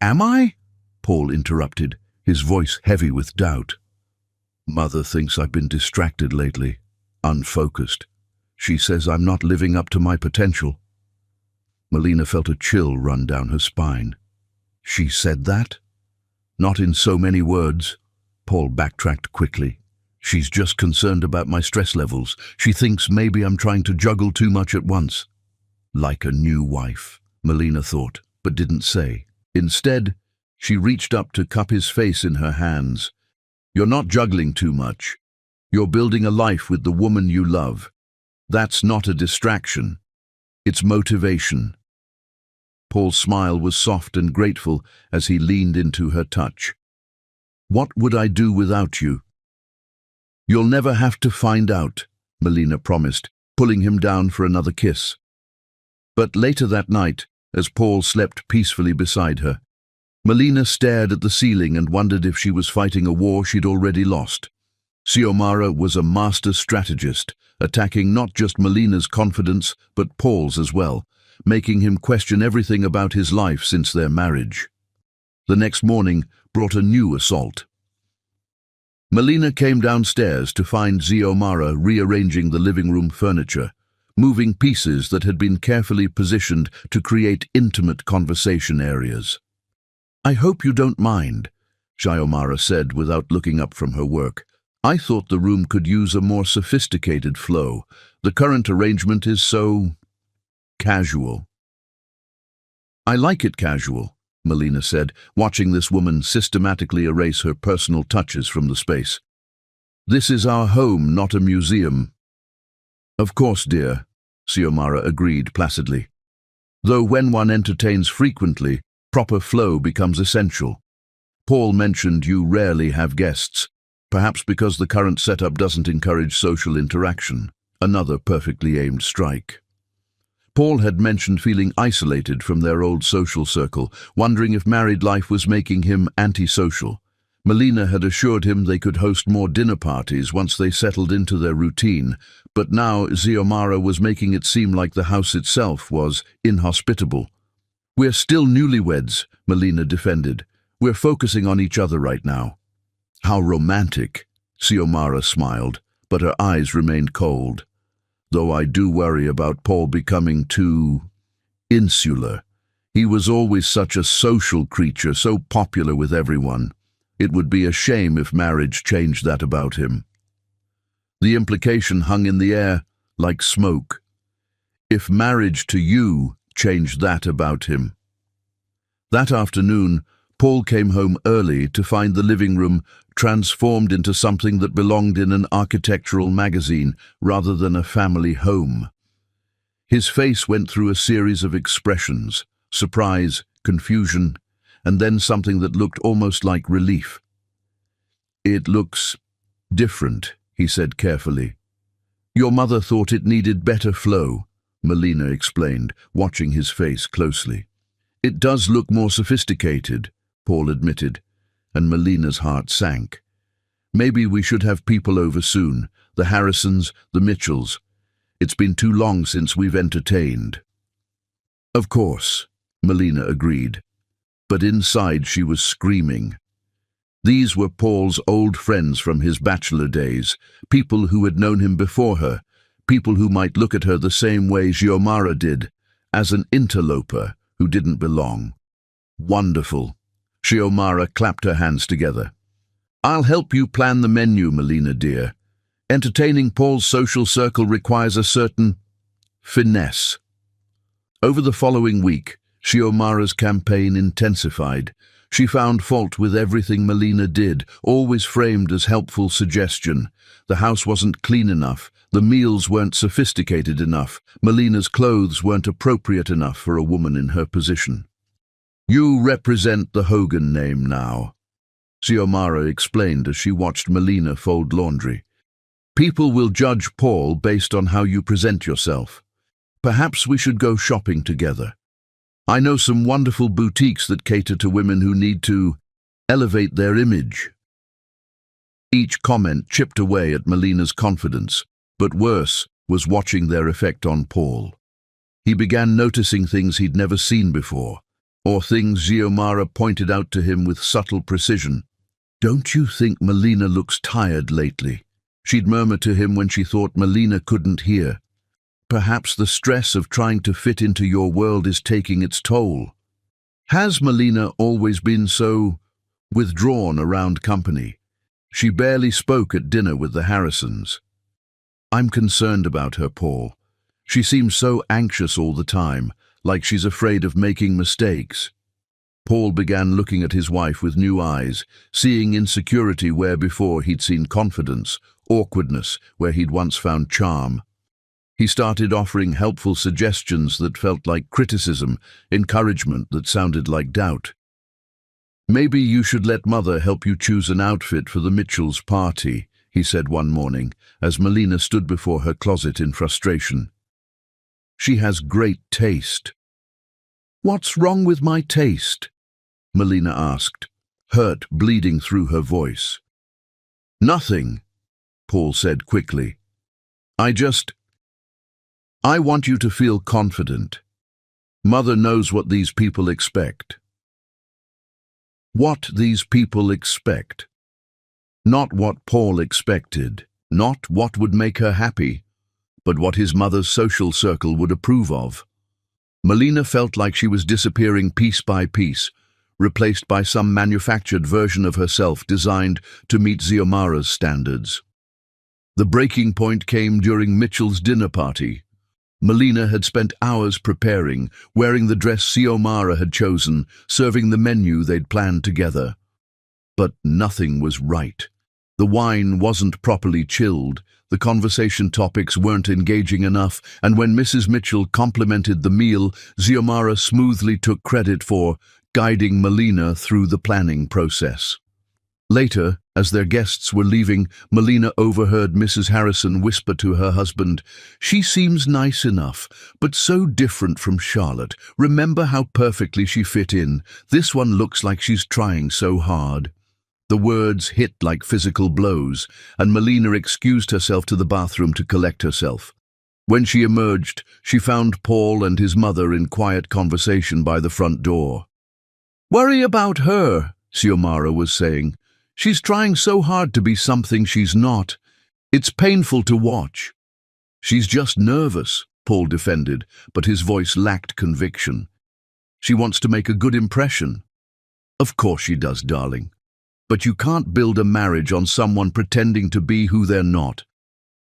Am I? Paul interrupted, his voice heavy with doubt. Mother thinks I've been distracted lately, unfocused. She says I'm not living up to my potential. Melina felt a chill run down her spine. She said that? Not in so many words. Paul backtracked quickly. She's just concerned about my stress levels. She thinks maybe I'm trying to juggle too much at once. Like a new wife, Melina thought, but didn't say. Instead, she reached up to cup his face in her hands. You're not juggling too much. You're building a life with the woman you love. That's not a distraction. It's motivation. Paul's smile was soft and grateful as he leaned into her touch. What would I do without you? You'll never have to find out, Melina promised, pulling him down for another kiss. But later that night, as Paul slept peacefully beside her, Melina stared at the ceiling and wondered if she was fighting a war she'd already lost. Xiomara was a master strategist, attacking not just Melina's confidence, but Paul's as well, making him question everything about his life since their marriage. The next morning brought a new assault. Melina came downstairs to find Xiomara rearranging the living room furniture, moving pieces that had been carefully positioned to create intimate conversation areas. "I hope you don't mind," Xiomara said without looking up from her work. "I thought the room could use a more sophisticated flow. The current arrangement is so casual." "I like it casual," Melina said, watching this woman systematically erase her personal touches from the space. "This is our home, not a museum." "Of course, dear," Xiomara agreed placidly. "Though when one entertains frequently, proper flow becomes essential. Paul mentioned you rarely have guests, perhaps because the current setup doesn't encourage social interaction." Another perfectly aimed strike. Paul had mentioned feeling isolated from their old social circle, wondering if married life was making him antisocial. Melina had assured him they could host more dinner parties once they settled into their routine, but now Xiomara was making it seem like the house itself was inhospitable. "We're still newlyweds," Melina defended. "We're focusing on each other right now." "How romantic," Xiomara smiled, but her eyes remained cold. "Though I do worry about Paul becoming too insular. He was always such a social creature, so popular with everyone. It would be a shame if marriage changed that about him." The implication hung in the air like smoke. "If marriage to you changed that about him." That afternoon, Paul came home early to find the living room transformed into something that belonged in an architectural magazine rather than a family home. His face went through a series of expressions: surprise, confusion, and then something that looked almost like relief. "It looks different," he said carefully. "Your mother thought it needed better flow," Melina explained, watching his face closely. "It does look more sophisticated," Paul admitted, and Melina's heart sank. "Maybe we should have people over soon, the Harrisons, the Mitchells. It's been too long since we've entertained." "Of course," Melina agreed, but inside she was screaming. These were Paul's old friends from his bachelor days, people who had known him before her, people who might look at her the same way Xiomara did, as an interloper who didn't belong. "Wonderful." Xiomara clapped her hands together. "I'll help you plan the menu, Melina dear. Entertaining Paul's social circle requires a certain finesse." Over the following week, Xiomara's campaign intensified. She found fault with everything Melina did, always framed as helpful suggestion. The house wasn't clean enough, the meals weren't sophisticated enough, Melina's clothes weren't appropriate enough for a woman in her position. "You represent the Hogan name now," Xiomara explained as she watched Melina fold laundry. "People will judge Paul based on how you present yourself. Perhaps we should go shopping together. I know some wonderful boutiques that cater to women who need to elevate their image." Each comment chipped away at Melina's confidence, but worse was watching their effect on Paul. He began noticing things he'd never seen before, or things Xiomara pointed out to him with subtle precision. "Don't you think Melina looks tired lately?" she'd murmur to him when she thought Melina couldn't hear. "Perhaps the stress of trying to fit into your world is taking its toll." Has Melina always been so withdrawn around company? She barely spoke at dinner with the Harrisons. "I'm concerned about her, Paul. She seems so anxious all the time, like she's afraid of making mistakes." Paul began looking at his wife with new eyes, seeing insecurity where before he'd seen confidence, awkwardness where he'd once found charm. He started offering helpful suggestions that felt like criticism, encouragement that sounded like doubt. "Maybe you should let Mother help you choose an outfit for the Mitchells' party," he said one morning, as Melina stood before her closet in frustration. She has great taste." "What's wrong with my taste?" Melina asked, hurt bleeding through her voice. "Nothing," Paul said quickly. I want you to feel confident. Mother knows what these people expect." What these people expect. Not what Paul expected, not what would make her happy, but what his mother's social circle would approve of. Melina felt like she was disappearing piece by piece, replaced by some manufactured version of herself designed to meet Xiomara's standards. The breaking point came during Mitchell's dinner party. Melina had spent hours preparing, wearing the dress Xiomara had chosen, serving the menu they'd planned together. But nothing was right. The wine wasn't properly chilled, the conversation topics weren't engaging enough, and when Mrs. Mitchell complimented the meal, Xiomara smoothly took credit for guiding Melina through the planning process. Later, as their guests were leaving, Melina overheard Mrs. Harrison whisper to her husband, "She seems nice enough, but so different from Charlotte. Remember how perfectly she fit in? This one looks like she's trying so hard." The words hit like physical blows, and Melina excused herself to the bathroom to collect herself. When she emerged, she found Paul and his mother in quiet conversation by the front door. "Worry about her," Xiomara was saying. "She's trying so hard to be something she's not. It's painful to watch." "She's just nervous," Paul defended, but his voice lacked conviction. "She wants to make a good impression." "Of course she does, darling. But you can't build a marriage on someone pretending to be who they're not.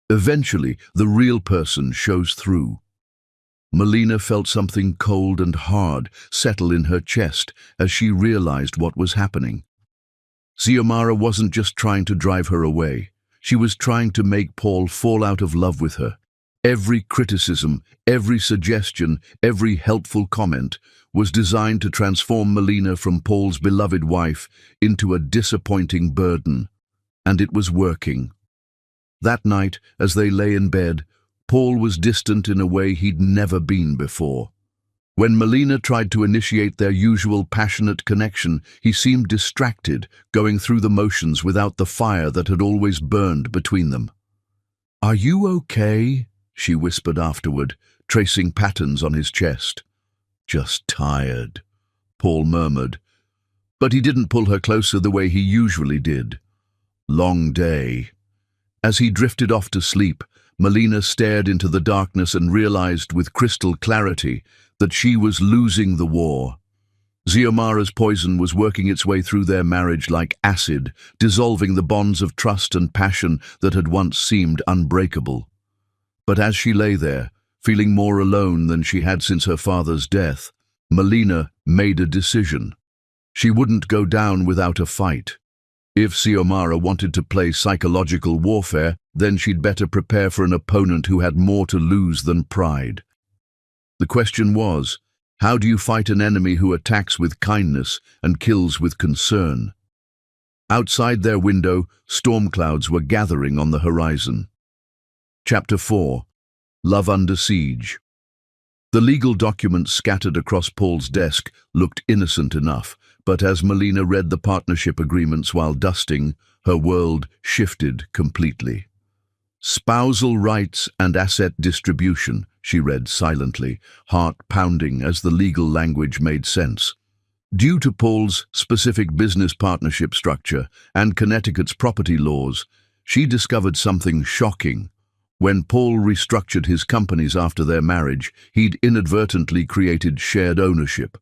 Eventually, the real person shows through." Melina felt something cold and hard settle in her chest as she realized what was happening. Xiomara wasn't just trying to drive her away. She was trying to make Paul fall out of love with her. Every criticism, every suggestion, every helpful comment was designed to transform Melina from Paul's beloved wife into a disappointing burden. And it was working. That night, as they lay in bed, Paul was distant in a way he'd never been before. When Melina tried to initiate their usual passionate connection, he seemed distracted, going through the motions without the fire that had always burned between them. "Are you okay?" she whispered afterward, tracing patterns on his chest. "Just tired," Paul murmured, but he didn't pull her closer the way he usually did. "Long day." As he drifted off to sleep, Melina stared into the darkness and realized with crystal clarity that she was losing the war. Xiomara's poison was working its way through their marriage like acid, dissolving the bonds of trust and passion that had once seemed unbreakable. But as she lay there, feeling more alone than she had since her father's death, Melina made a decision. She wouldn't go down without a fight. If Xiomara wanted to play psychological warfare, then she'd better prepare for an opponent who had more to lose than pride. The question was, how do you fight an enemy who attacks with kindness and kills with concern? Outside their window, storm clouds were gathering on the horizon. Chapter 4. Love Under Siege. The legal documents scattered across Paul's desk looked innocent enough, but as Melina read the partnership agreements while dusting, her world shifted completely. "Spousal rights and asset distribution," she read silently, heart pounding as the legal language made sense. Due to Paul's specific business partnership structure and Connecticut's property laws, she discovered something shocking. When Paul restructured his companies after their marriage, he'd inadvertently created shared ownership.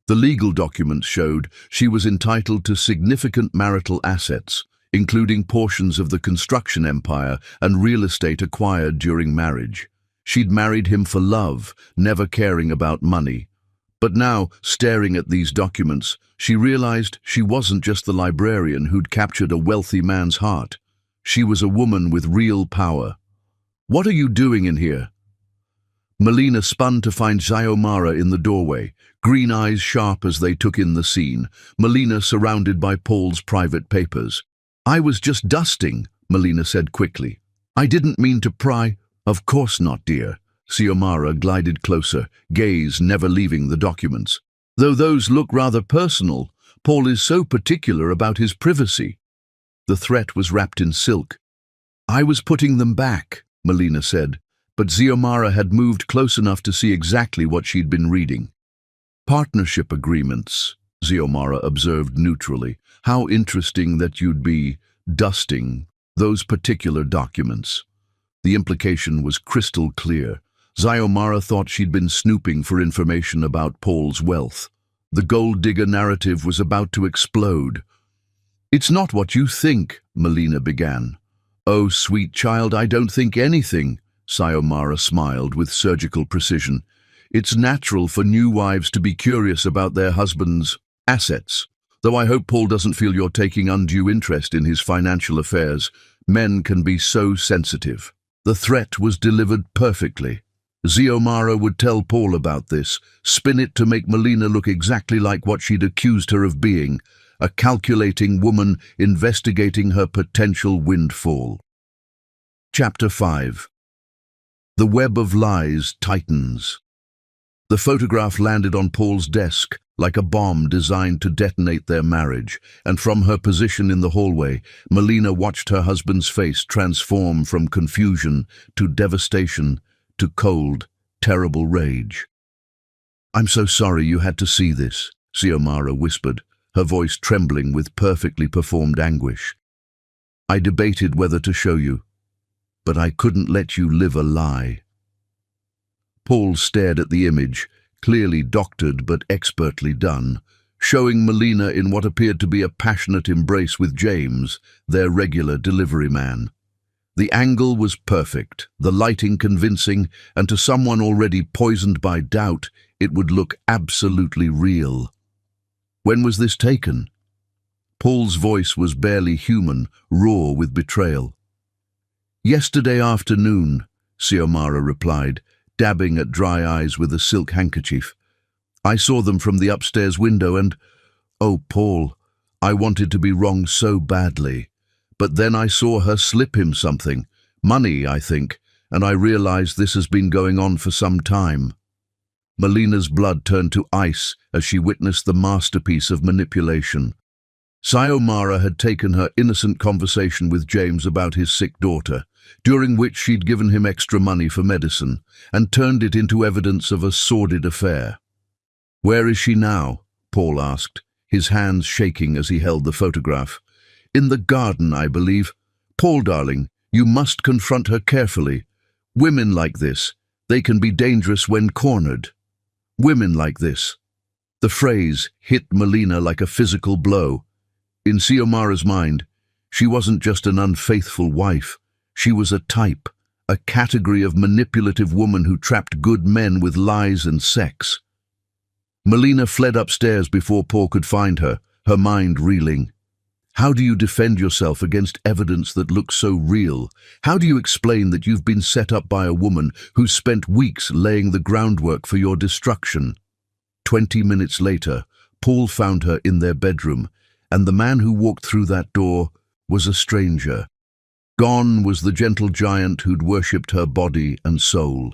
The legal documents showed she was entitled to significant marital assets, including portions of the construction empire and real estate acquired during marriage. She'd married him for love, never caring about money. But now, staring at these documents, she realized she wasn't just the librarian who'd captured a wealthy man's heart. She was a woman with real power. "What are you doing in here?" Melina spun to find Xiomara in the doorway, green eyes sharp as they took in the scene, Melina surrounded by Paul's private papers. "I was just dusting," Melina said quickly. "I didn't mean to pry." "Of course not, dear," Xiomara glided closer, gaze never leaving the documents. Though those look rather personal, Paul is so particular about his privacy. The threat was wrapped in silk. I was putting them back, Melina said, but Xiomara had moved close enough to see exactly what she'd been reading. Partnership agreements, Xiomara observed neutrally. How interesting that you'd be dusting those particular documents. The implication was crystal clear. Xiomara thought she'd been snooping for information about Paul's wealth. The gold digger narrative was about to explode. It's not what you think, Melina began. Oh, sweet child, I don't think anything, Xiomara smiled with surgical precision. It's natural for new wives to be curious about their husband's assets, though I hope Paul doesn't feel you're taking undue interest in his financial affairs. Men can be so sensitive. The threat was delivered perfectly. Xiomara would tell Paul about this, spin it to make Melina look exactly like what she'd accused her of being, a calculating woman investigating her potential windfall. Chapter 5. The web of lies tightens. The photograph landed on Paul's desk like a bomb designed to detonate their marriage, and from her position in the hallway, Melina watched her husband's face transform from confusion to devastation to cold, terrible rage. I'm so sorry you had to see this, Xiomara whispered, her voice trembling with perfectly performed anguish. I debated whether to show you, but I couldn't let you live a lie. Paul stared at the image, clearly doctored but expertly done, showing Melina in what appeared to be a passionate embrace with James, their regular delivery man. The angle was perfect, the lighting convincing, and to someone already poisoned by doubt, it would look absolutely real. When was this taken? Paul's voice was barely human, raw with betrayal. Yesterday afternoon, Xiomara replied, dabbing at dry eyes with a silk handkerchief. I saw them from the upstairs window and, oh, Paul, I wanted to be wrong so badly. But then I saw her slip him something, money, I think, and I realized this has been going on for some time. Melina's blood turned to ice as she witnessed the masterpiece of manipulation. Xiomara had taken her innocent conversation with James about his sick daughter, during which she'd given him extra money for medicine, and turned it into evidence of a sordid affair. Where is she now? Paul asked, his hands shaking as he held the photograph. In the garden, I believe. Paul, darling, you must confront her carefully. Women like this, they can be dangerous when cornered. Women like this. The phrase hit Melina like a physical blow. In Xiomara's mind, she wasn't just an unfaithful wife. She was a type, a category of manipulative woman who trapped good men with lies and sex. Melina fled upstairs before Paul could find her, her mind reeling. How do you defend yourself against evidence that looks so real? How do you explain that you've been set up by a woman who spent weeks laying the groundwork for your destruction? 20 minutes later, Paul found her in their bedroom, and the man who walked through that door was a stranger. Gone was the gentle giant who'd worshipped her body and soul.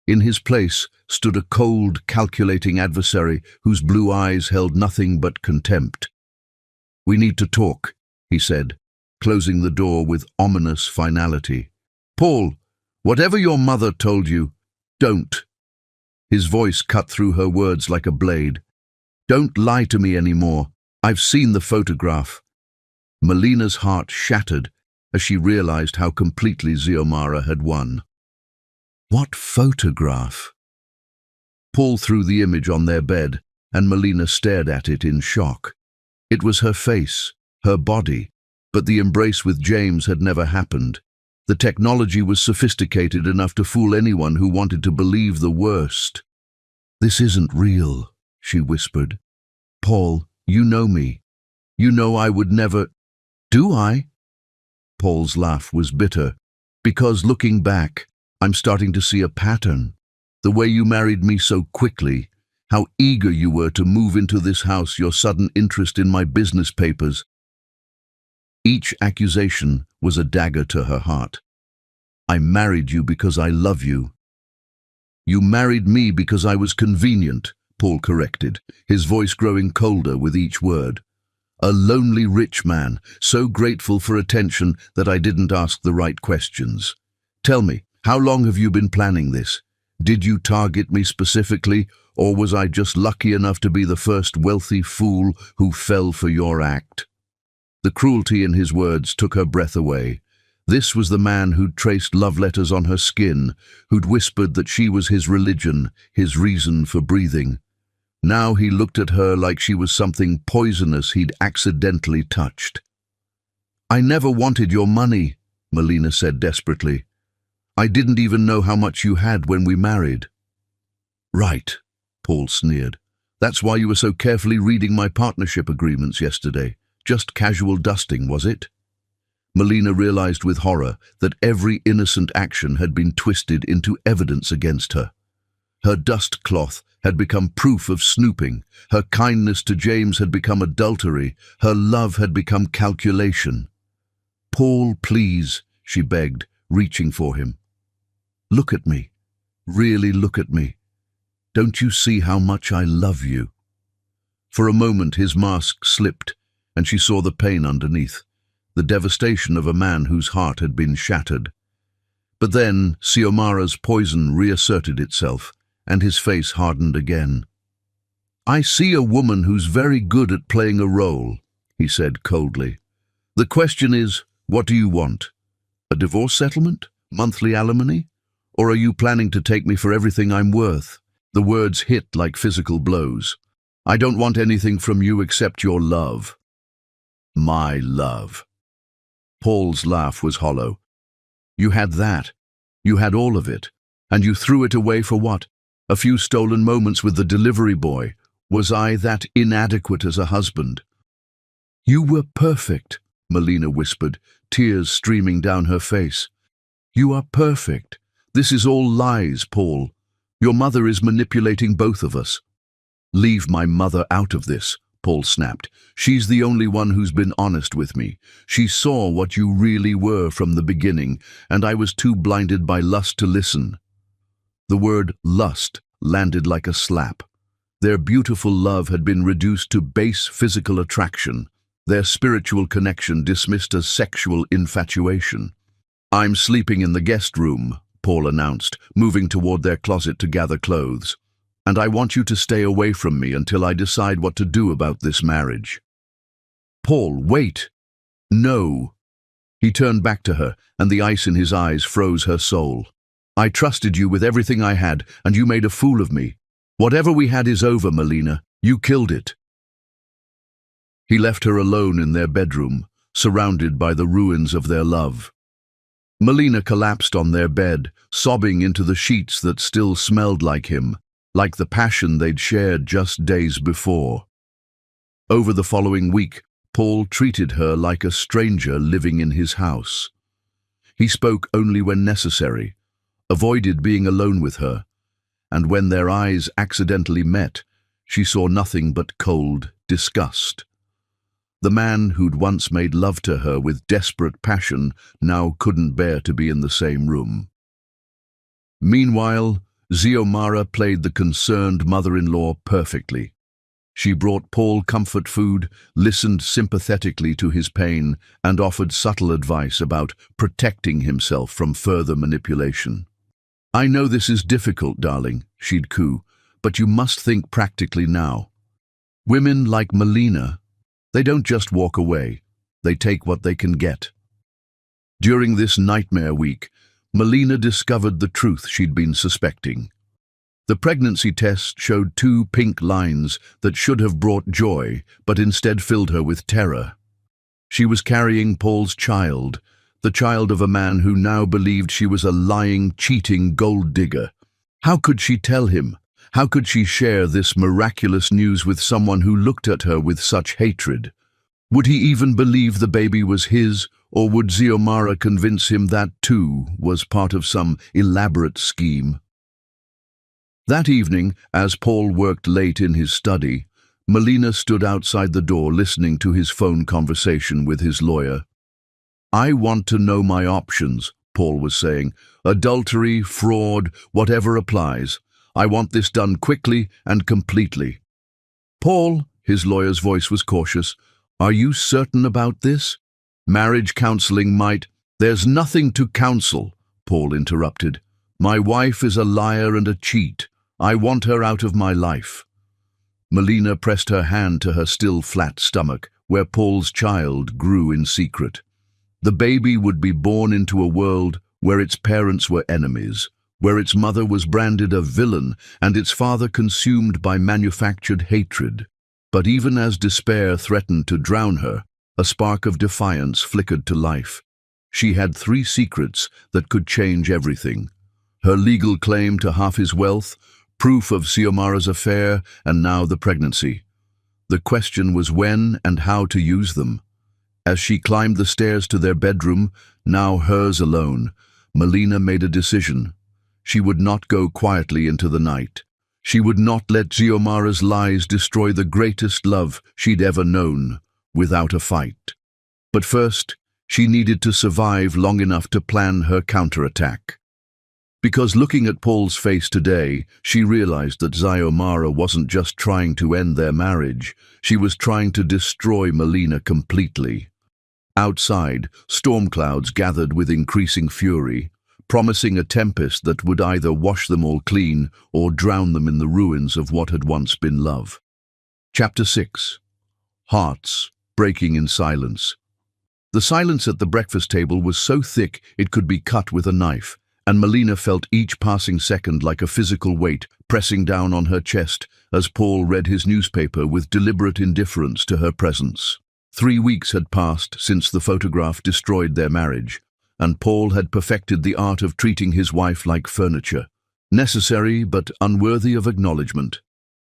In his place stood a cold, calculating adversary whose blue eyes held nothing but contempt. We need to talk, he said, closing the door with ominous finality. Paul, whatever your mother told you, don't. His voice cut through her words like a blade. Don't lie to me anymore. I've seen the photograph. Melina's heart shattered as she realized how completely Xiomara had won. What photograph? Paul threw the image on their bed, and Melina stared at it in shock. It was her face, her body, but the embrace with James had never happened. The technology was sophisticated enough to fool anyone who wanted to believe the worst. This isn't real, she whispered. Paul, you know me. You know I would never... Do I? Paul's laugh was bitter, because looking back, I'm starting to see a pattern. The way you married me so quickly, how eager you were to move into this house, your sudden interest in my business papers. Each accusation was a dagger to her heart. I married you because I love you. You married me because I was convenient, Paul corrected, his voice growing colder with each word. A lonely rich man, so grateful for attention that I didn't ask the right questions. Tell me, how long have you been planning this? Did you target me specifically, or was I just lucky enough to be the first wealthy fool who fell for your act? The cruelty in his words took her breath away. This was the man who'd traced love letters on her skin, who'd whispered that she was his religion, his reason for breathing. Now he looked at her like she was something poisonous he'd accidentally touched. I never wanted your money, Melina said desperately. I didn't even know how much you had when we married. Right, Paul sneered. That's why you were so carefully reading my partnership agreements yesterday. Just casual dusting, was it? Melina realized with horror that every innocent action had been twisted into evidence against her. Her dust cloth had become proof of snooping, her kindness to James had become adultery, her love had become calculation. Paul, please, she begged, reaching for him. Look at me. Really look at me. Don't you see how much I love you? For a moment his mask slipped, and she saw the pain underneath, the devastation of a man whose heart had been shattered. But then Xiomara's poison reasserted itself, and his face hardened again. I see a woman who's very good at playing a role, he said coldly. The question is, what do you want? A divorce settlement? Monthly alimony? Or are you planning to take me for everything I'm worth? The words hit like physical blows. I don't want anything from you except your love. My love. Paul's laugh was hollow. You had that. You had all of it. And you threw it away for what? A few stolen moments with the delivery boy. Was I that inadequate as a husband? You were perfect, Melina whispered, tears streaming down her face. You are perfect. This is all lies, Paul. Your mother is manipulating both of us. Leave my mother out of this, Paul snapped. She's the only one who's been honest with me. She saw what you really were from the beginning, and I was too blinded by lust to listen. The word lust landed like a slap. Their beautiful love had been reduced to base physical attraction, their spiritual connection dismissed as sexual infatuation. I'm sleeping in the guest room, Paul announced, moving toward their closet to gather clothes. And I want you to stay away from me until I decide what to do about this marriage. Paul, wait! No! He turned back to her, and the ice in his eyes froze her soul. I trusted you with everything I had, and you made a fool of me. Whatever we had is over, Melina. You killed it. He left her alone in their bedroom, surrounded by the ruins of their love. Melina collapsed on their bed, sobbing into the sheets that still smelled like him, like the passion they'd shared just days before. Over the following week, Paul treated her like a stranger living in his house. He spoke only when necessary, avoided being alone with her, and when their eyes accidentally met, she saw nothing but cold disgust. The man who'd once made love to her with desperate passion now couldn't bear to be in the same room. Meanwhile, Xiomara played the concerned mother-in-law perfectly. She brought Paul comfort food, listened sympathetically to his pain, and offered subtle advice about protecting himself from further manipulation. I know this is difficult, darling, she'd coo, but you must think practically now. Women like Melina, they don't just walk away, they take what they can get. During this nightmare week, Melina discovered the truth she'd been suspecting. The pregnancy test showed 2 pink lines that should have brought joy, but instead filled her with terror. She was carrying Paul's child, the child of a man who now believed she was a lying, cheating gold digger. How could she tell him? How could she share this miraculous news with someone who looked at her with such hatred? Would he even believe the baby was his, or would Xiomara convince him that, too, was part of some elaborate scheme? That evening, as Paul worked late in his study, Melina stood outside the door listening to his phone conversation with his lawyer. I want to know my options, Paul was saying. "Adultery, fraud, whatever applies. I want this done quickly and completely." "Paul," his lawyer's voice was cautious, "are you certain about this? Marriage counseling might—" "There's nothing to counsel," Paul interrupted. "My wife is a liar and a cheat. I want her out of my life." Melina pressed her hand to her still flat stomach, where Paul's child grew in secret. The baby would be born into a world where its parents were enemies, where its mother was branded a villain and its father consumed by manufactured hatred. But even as despair threatened to drown her, a spark of defiance flickered to life. She had 3 secrets that could change everything: her legal claim to half his wealth, proof of Xiomara's affair, and now the pregnancy. The question was when and how to use them. As she climbed the stairs to their bedroom, now hers alone, Melina made a decision. She would not go quietly into the night. She would not let Xiomara's lies destroy the greatest love she'd ever known, without a fight. But first, she needed to survive long enough to plan her counterattack. Because looking at Paul's face today, she realized that Xiomara wasn't just trying to end their marriage, she was trying to destroy Melina completely. Outside, storm clouds gathered with increasing fury, promising a tempest that would either wash them all clean or drown them in the ruins of what had once been love. Chapter 6. Hearts breaking in silence. The silence at the breakfast table was so thick it could be cut with a knife, and Melina felt each passing second like a physical weight pressing down on her chest as Paul read his newspaper with deliberate indifference to her presence. 3 weeks had passed since the photograph destroyed their marriage, and Paul had perfected the art of treating his wife like furniture, necessary but unworthy of acknowledgement.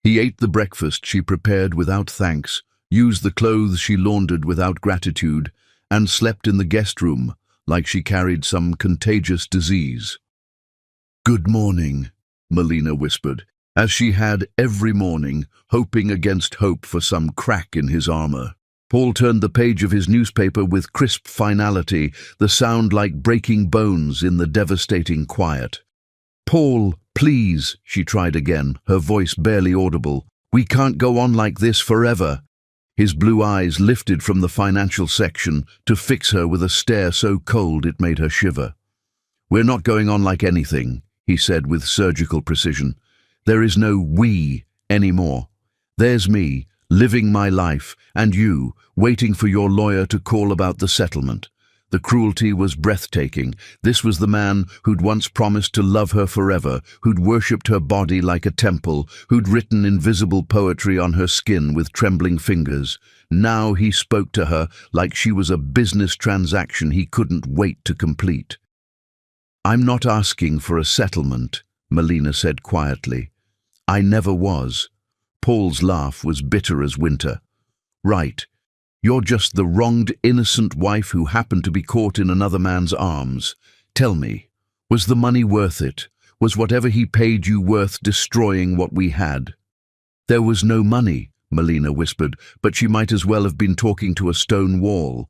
He ate the breakfast she prepared without thanks, used the clothes she laundered without gratitude, and slept in the guest room like she carried some contagious disease. "Good morning," Melina whispered, as she had every morning, hoping against hope for some crack in his armor. Paul turned the page of his newspaper with crisp finality, the sound like breaking bones in the devastating quiet. "Paul, please," she tried again, her voice barely audible. "We can't go on like this forever." His blue eyes lifted from the financial section to fix her with a stare so cold it made her shiver. "We're not going on like anything," he said with surgical precision. "There is no we anymore. There's me, living my life, and you, waiting for your lawyer to call about the settlement." The cruelty was breathtaking. This was the man who'd once promised to love her forever, who'd worshipped her body like a temple, who'd written invisible poetry on her skin with trembling fingers. Now he spoke to her like she was a business transaction he couldn't wait to complete. "I'm not asking for a settlement," Melina said quietly. "I never was." Paul's laugh was bitter as winter. "Right. You're just the wronged, innocent wife who happened to be caught in another man's arms. Tell me, was the money worth it? Was whatever he paid you worth destroying what we had?" "There was no money," Melina whispered, but she might as well have been talking to a stone wall.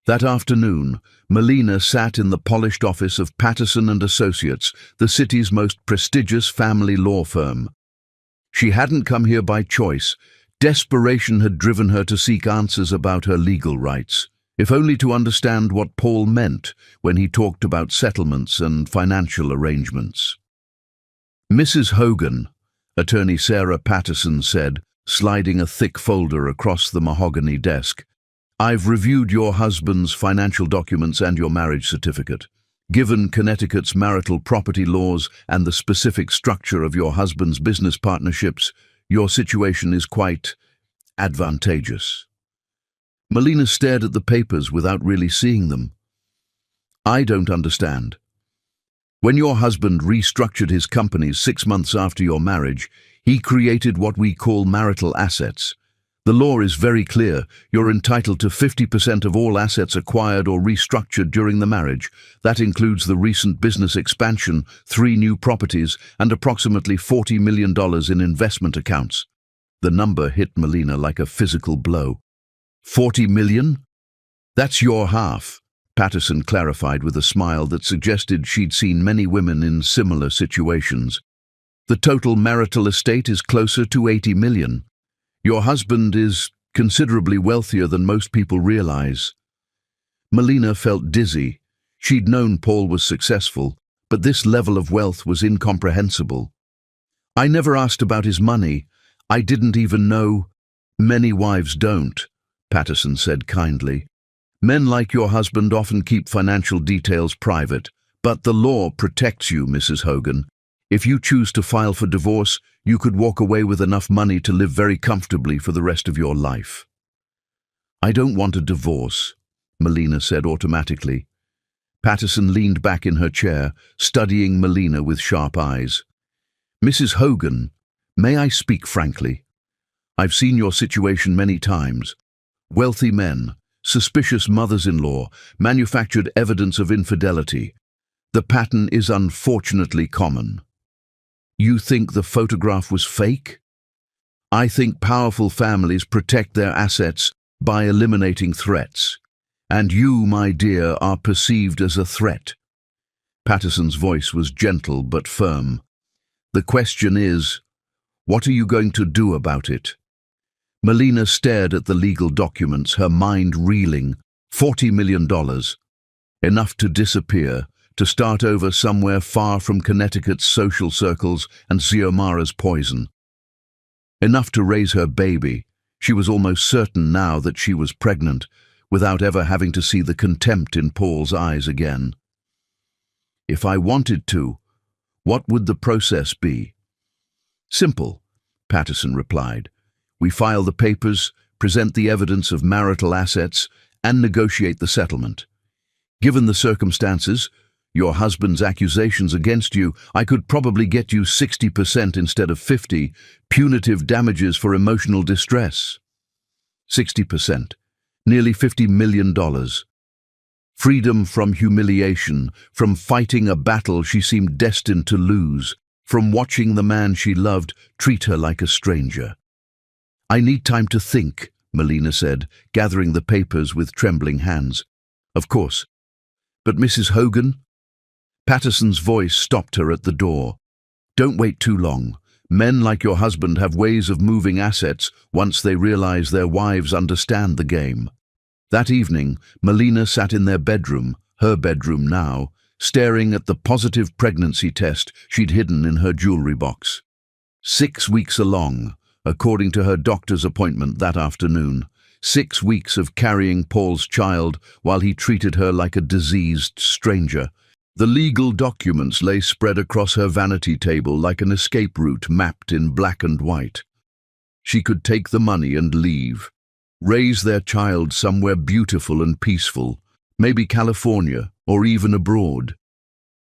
That afternoon, Melina sat in the polished office of Patterson and Associates, the city's most prestigious family law firm. She hadn't come here by choice. Desperation had driven her to seek answers about her legal rights, if only to understand what Paul meant when he talked about settlements and financial arrangements. "Mrs. Hogan," attorney Sarah Patterson said, sliding a thick folder across the mahogany desk, "I've reviewed your husband's financial documents and your marriage certificate. Given Connecticut's marital property laws and the specific structure of your husband's business partnerships, your situation is quite advantageous." Melina stared at the papers without really seeing them. "I don't understand. When your husband restructured his companies 6 months after your marriage, he created what we call marital assets. The law is very clear. You're entitled to 50% of all assets acquired or restructured during the marriage. That includes the recent business expansion, 3 new properties, and approximately $40 million in investment accounts. The number hit Melina like a physical blow. 40 million? That's your half. Patterson clarified with a smile that suggested she'd seen many women in similar situations. The total marital estate is closer to 80 million. Your husband is considerably wealthier than most people realize. Melina felt dizzy. She'd known Paul was successful, but this level of wealth was incomprehensible. I never asked about his money. I didn't even know. Many wives don't, Patterson said kindly. Men like your husband often keep financial details private, but the law protects you, Mrs. Hogan. If you choose to file for divorce, you could walk away with enough money to live very comfortably for the rest of your life. I don't want a divorce, Melina said automatically. Patterson leaned back in her chair, studying Melina with sharp eyes. Mrs. Hogan, may I speak frankly? I've seen your situation many times. Wealthy men, suspicious mothers-in-law, manufactured evidence of infidelity. The pattern is unfortunately common. You think the photograph was fake? I think powerful families protect their assets by eliminating threats. And you, my dear, are perceived as a threat. Patterson's voice was gentle but firm. The question is, what are you going to do about it? Melina stared at the legal documents, her mind reeling. $40 million. Enough to disappear, to start over somewhere far from Connecticut's social circles and Xiomara's poison. Enough to raise her baby. She was almost certain now that she was pregnant, without ever having to see the contempt in Paul's eyes again. If I wanted to, what would the process be? Simple, Patterson replied. We file the papers, present the evidence of marital assets, and negotiate the settlement. Given the circumstances, your husband's accusations against you, I could probably get you 60% instead of 50%, punitive damages for emotional distress. 60%, nearly $50 million. Freedom from humiliation, from fighting a battle she seemed destined to lose, from watching the man she loved treat her like a stranger. I need time to think, Melina said, gathering the papers with trembling hands. Of course. But Mrs. Hogan? Patterson's voice stopped her at the door. Don't wait too long. Men like your husband have ways of moving assets once they realize their wives understand the game. That evening, Melina sat in their bedroom, her bedroom now, staring at the positive pregnancy test she'd hidden in her jewelry box. 6 weeks along, according to her doctor's appointment that afternoon. 6 weeks of carrying Paul's child while he treated her like a diseased stranger. The legal documents lay spread across her vanity table like an escape route mapped in black and white. She could take the money and leave. Raise their child somewhere beautiful and peaceful, maybe California or even abroad.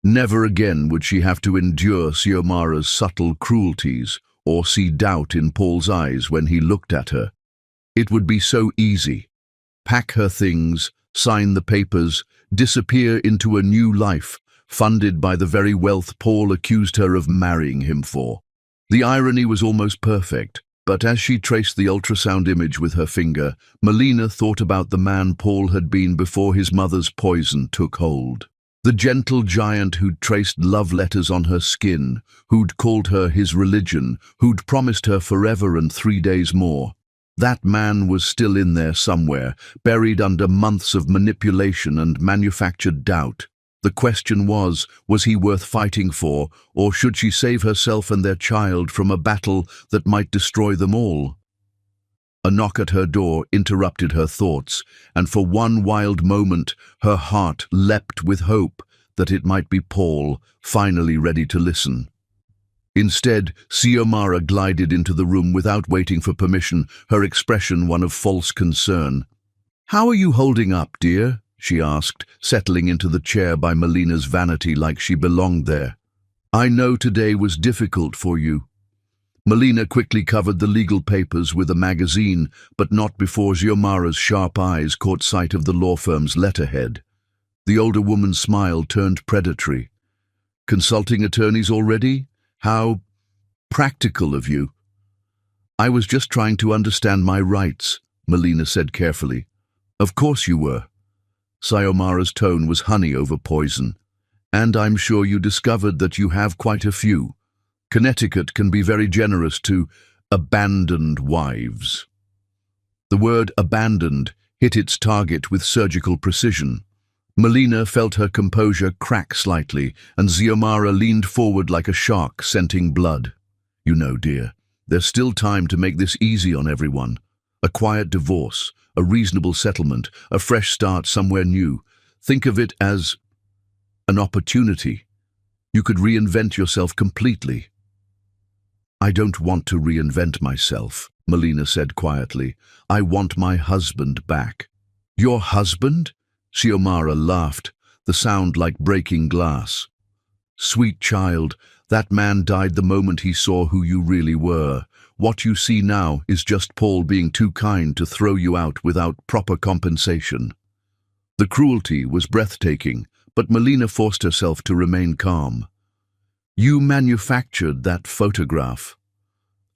Never again would she have to endure Xiomara's subtle cruelties or see doubt in Paul's eyes when he looked at her. It would be so easy. Pack her things, sign the papers, disappear into a new life, funded by the very wealth Paul accused her of marrying him for. The irony was almost perfect, but as she traced the ultrasound image with her finger, Melina thought about the man Paul had been before his mother's poison took hold. The gentle giant who'd traced love letters on her skin, who'd called her his religion, who'd promised her forever and 3 days more. That man was still in there somewhere, buried under months of manipulation and manufactured doubt. The question was he worth fighting for, or should she save herself and their child from a battle that might destroy them all? A knock at her door interrupted her thoughts, and for one wild moment her heart leapt with hope that it might be Paul, finally ready to listen. Instead, Xiomara glided into the room without waiting for permission, her expression one of false concern. "How are you holding up, dear?" she asked, settling into the chair by Melina's vanity like she belonged there. "I know today was difficult for you." Melina quickly covered the legal papers with a magazine, but not before Xiomara's sharp eyes caught sight of the law firm's letterhead. The older woman's smile turned predatory. "Consulting attorneys already? How practical of you." "I was just trying to understand my rights," Melina said carefully. "Of course you were. Xiomara's tone was honey over poison. "And I'm sure you discovered that you have quite a few. Connecticut can be very generous to abandoned wives." The word abandoned hit its target with surgical precision. Melina felt her composure crack slightly, and Xiomara leaned forward like a shark scenting blood. "You know, dear, there's still time to make this easy on everyone. A quiet divorce, a reasonable settlement, a fresh start somewhere new. Think of it as an opportunity. You could reinvent yourself completely." "I don't want to reinvent myself," Melina said quietly. "I want my husband back." "Your husband?" Xiomara laughed, the sound like breaking glass. "Sweet child, that man died the moment he saw who you really were. What you see now is just Paul being too kind to throw you out without proper compensation." The cruelty was breathtaking, but Melina forced herself to remain calm. "You manufactured that photograph."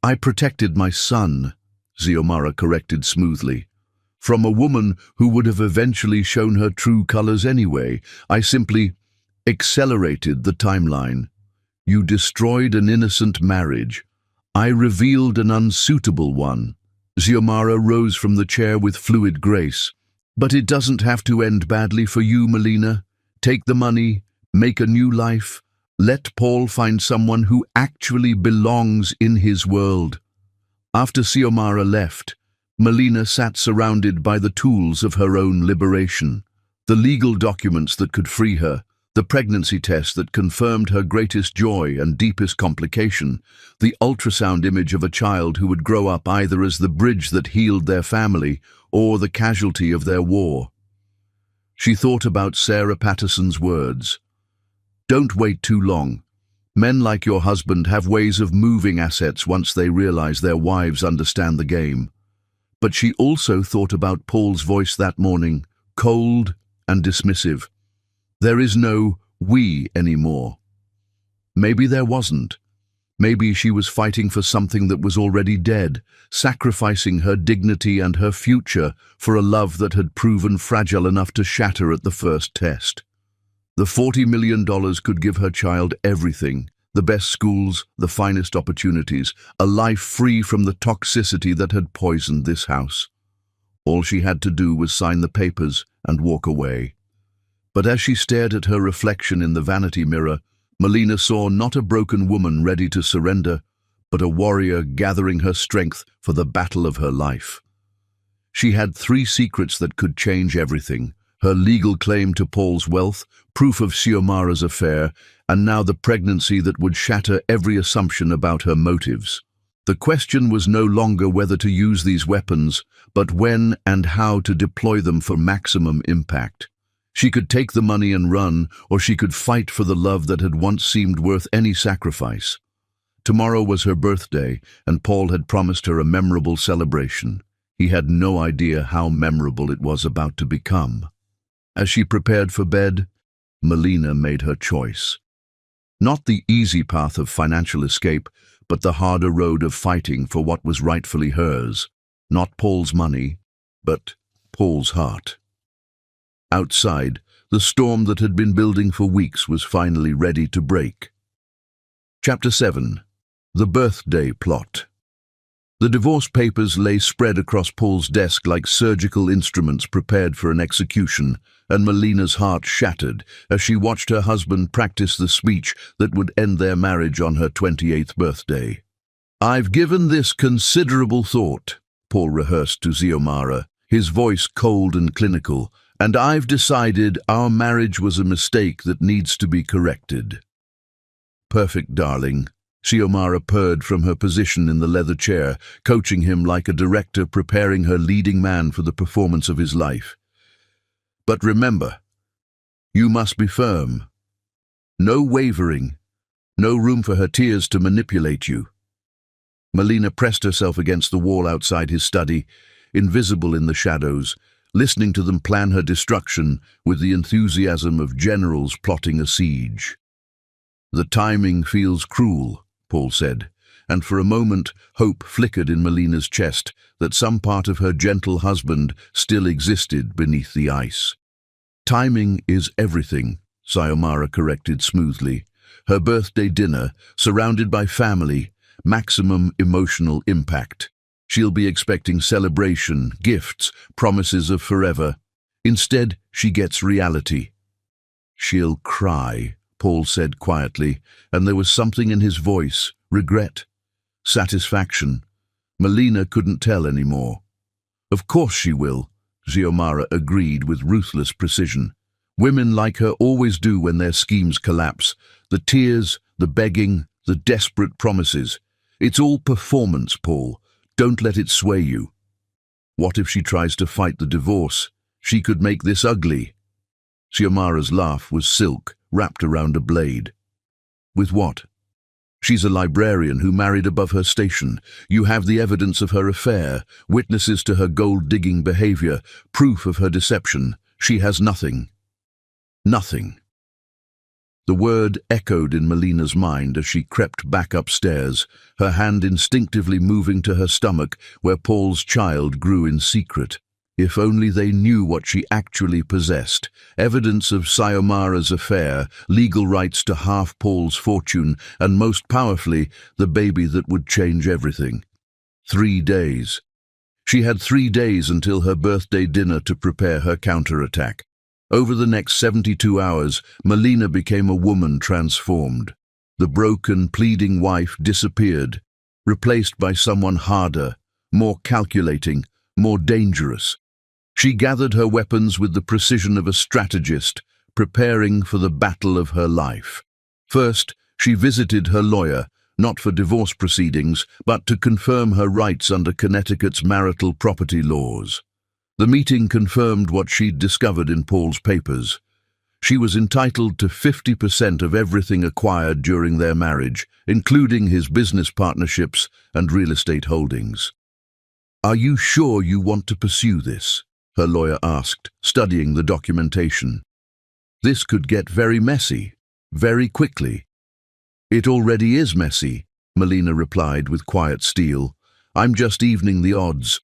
"I protected my son," Xiomara corrected smoothly. "From a woman who would have eventually shown her true colors anyway. I simply accelerated the timeline. You destroyed an innocent marriage. I revealed an unsuitable one." Xiomara rose from the chair with fluid grace. "But it doesn't have to end badly for you, Melina. Take the money, make a new life. Let Paul find someone who actually belongs in his world." After Xiomara left, Melina sat surrounded by the tools of her own liberation. The legal documents that could free her, the pregnancy test that confirmed her greatest joy and deepest complication, the ultrasound image of a child who would grow up either as the bridge that healed their family or the casualty of their war. She thought about Sarah Patterson's words. "Don't wait too long. Men like your husband have ways of moving assets once they realize their wives understand the game." But she also thought about Paul's voice that morning, cold and dismissive. There is no "we" anymore. Maybe there wasn't. Maybe she was fighting for something that was already dead, sacrificing her dignity and her future for a love that had proven fragile enough to shatter at the first test. The $40 million could give her child everything: the best schools, the finest opportunities, a life free from the toxicity that had poisoned this house. All she had to do was sign the papers and walk away. But as she stared at her reflection in the vanity mirror, Melina saw not a broken woman ready to surrender, but a warrior gathering her strength for the battle of her life. She had 3 secrets that could change everything: her legal claim to Paul's wealth, proof of Xiomara's affair, and now the pregnancy that would shatter every assumption about her motives. The question was no longer whether to use these weapons, but when and how to deploy them for maximum impact. She could take the money and run, or she could fight for the love that had once seemed worth any sacrifice. Tomorrow was her birthday, and Paul had promised her a memorable celebration. He had no idea how memorable it was about to become. As she prepared for bed, Melina made her choice. Not the easy path of financial escape, but the harder road of fighting for what was rightfully hers. Not Paul's money, but Paul's heart. Outside, the storm that had been building for weeks was finally ready to break. Chapter 7. The Birthday Plot. The divorce papers lay spread across Paul's desk like surgical instruments prepared for an execution, and Melina's heart shattered as she watched her husband practice the speech that would end their marriage on her 28th birthday. "I've given this considerable thought," Paul rehearsed to Xiomara, his voice cold and clinical, "and I've decided our marriage was a mistake that needs to be corrected." "Perfect, darling," Xiomara purred from her position in the leather chair, coaching him like a director preparing her leading man for the performance of his life. "But remember, you must be firm. No wavering. No room for her tears to manipulate you." Melina pressed herself against the wall outside his study, invisible in the shadows, listening to them plan her destruction with the enthusiasm of generals plotting a siege. "The timing feels cruel," Paul said, and for a moment hope flickered in Melina's chest that some part of her gentle husband still existed beneath the ice. Timing is everything, Sayomara corrected smoothly. Her birthday dinner, surrounded by family, maximum emotional impact. She'll be expecting celebration, gifts, promises of forever. Instead, she gets reality. She'll cry, Paul said quietly, and there was something in his voice, regret, satisfaction. Melina couldn't tell anymore. Of course she will, Xiomara agreed with ruthless precision. Women like her always do when their schemes collapse. The tears, the begging, the desperate promises. It's all performance, Paul. Don't let it sway you. What if she tries to fight the divorce? She could make this ugly. Xiomara's laugh was silk, wrapped around a blade. With what? She's a librarian who married above her station. You have the evidence of her affair, witnesses to her gold-digging behavior, proof of her deception. She has nothing. Nothing. The word echoed in Melina's mind as she crept back upstairs, her hand instinctively moving to her stomach where Paul's child grew in secret. If only they knew what she actually possessed. Evidence of Sayomara's affair, legal rights to half Paul's fortune, and most powerfully, the baby that would change everything. 3 days. She had 3 days until her birthday dinner to prepare her counterattack. Over the next 72 hours, Melina became a woman transformed. The broken, pleading wife disappeared, replaced by someone harder, more calculating, more dangerous. She gathered her weapons with the precision of a strategist, preparing for the battle of her life. First, she visited her lawyer, not for divorce proceedings, but to confirm her rights under Connecticut's marital property laws. The meeting confirmed what she'd discovered in Paul's papers. She was entitled to 50% of everything acquired during their marriage, including his business partnerships and real estate holdings. "Are you sure you want to pursue this?" her lawyer asked, studying the documentation. "This could get very messy, very quickly." "It already is messy," Melina replied with quiet steel. "I'm just evening the odds."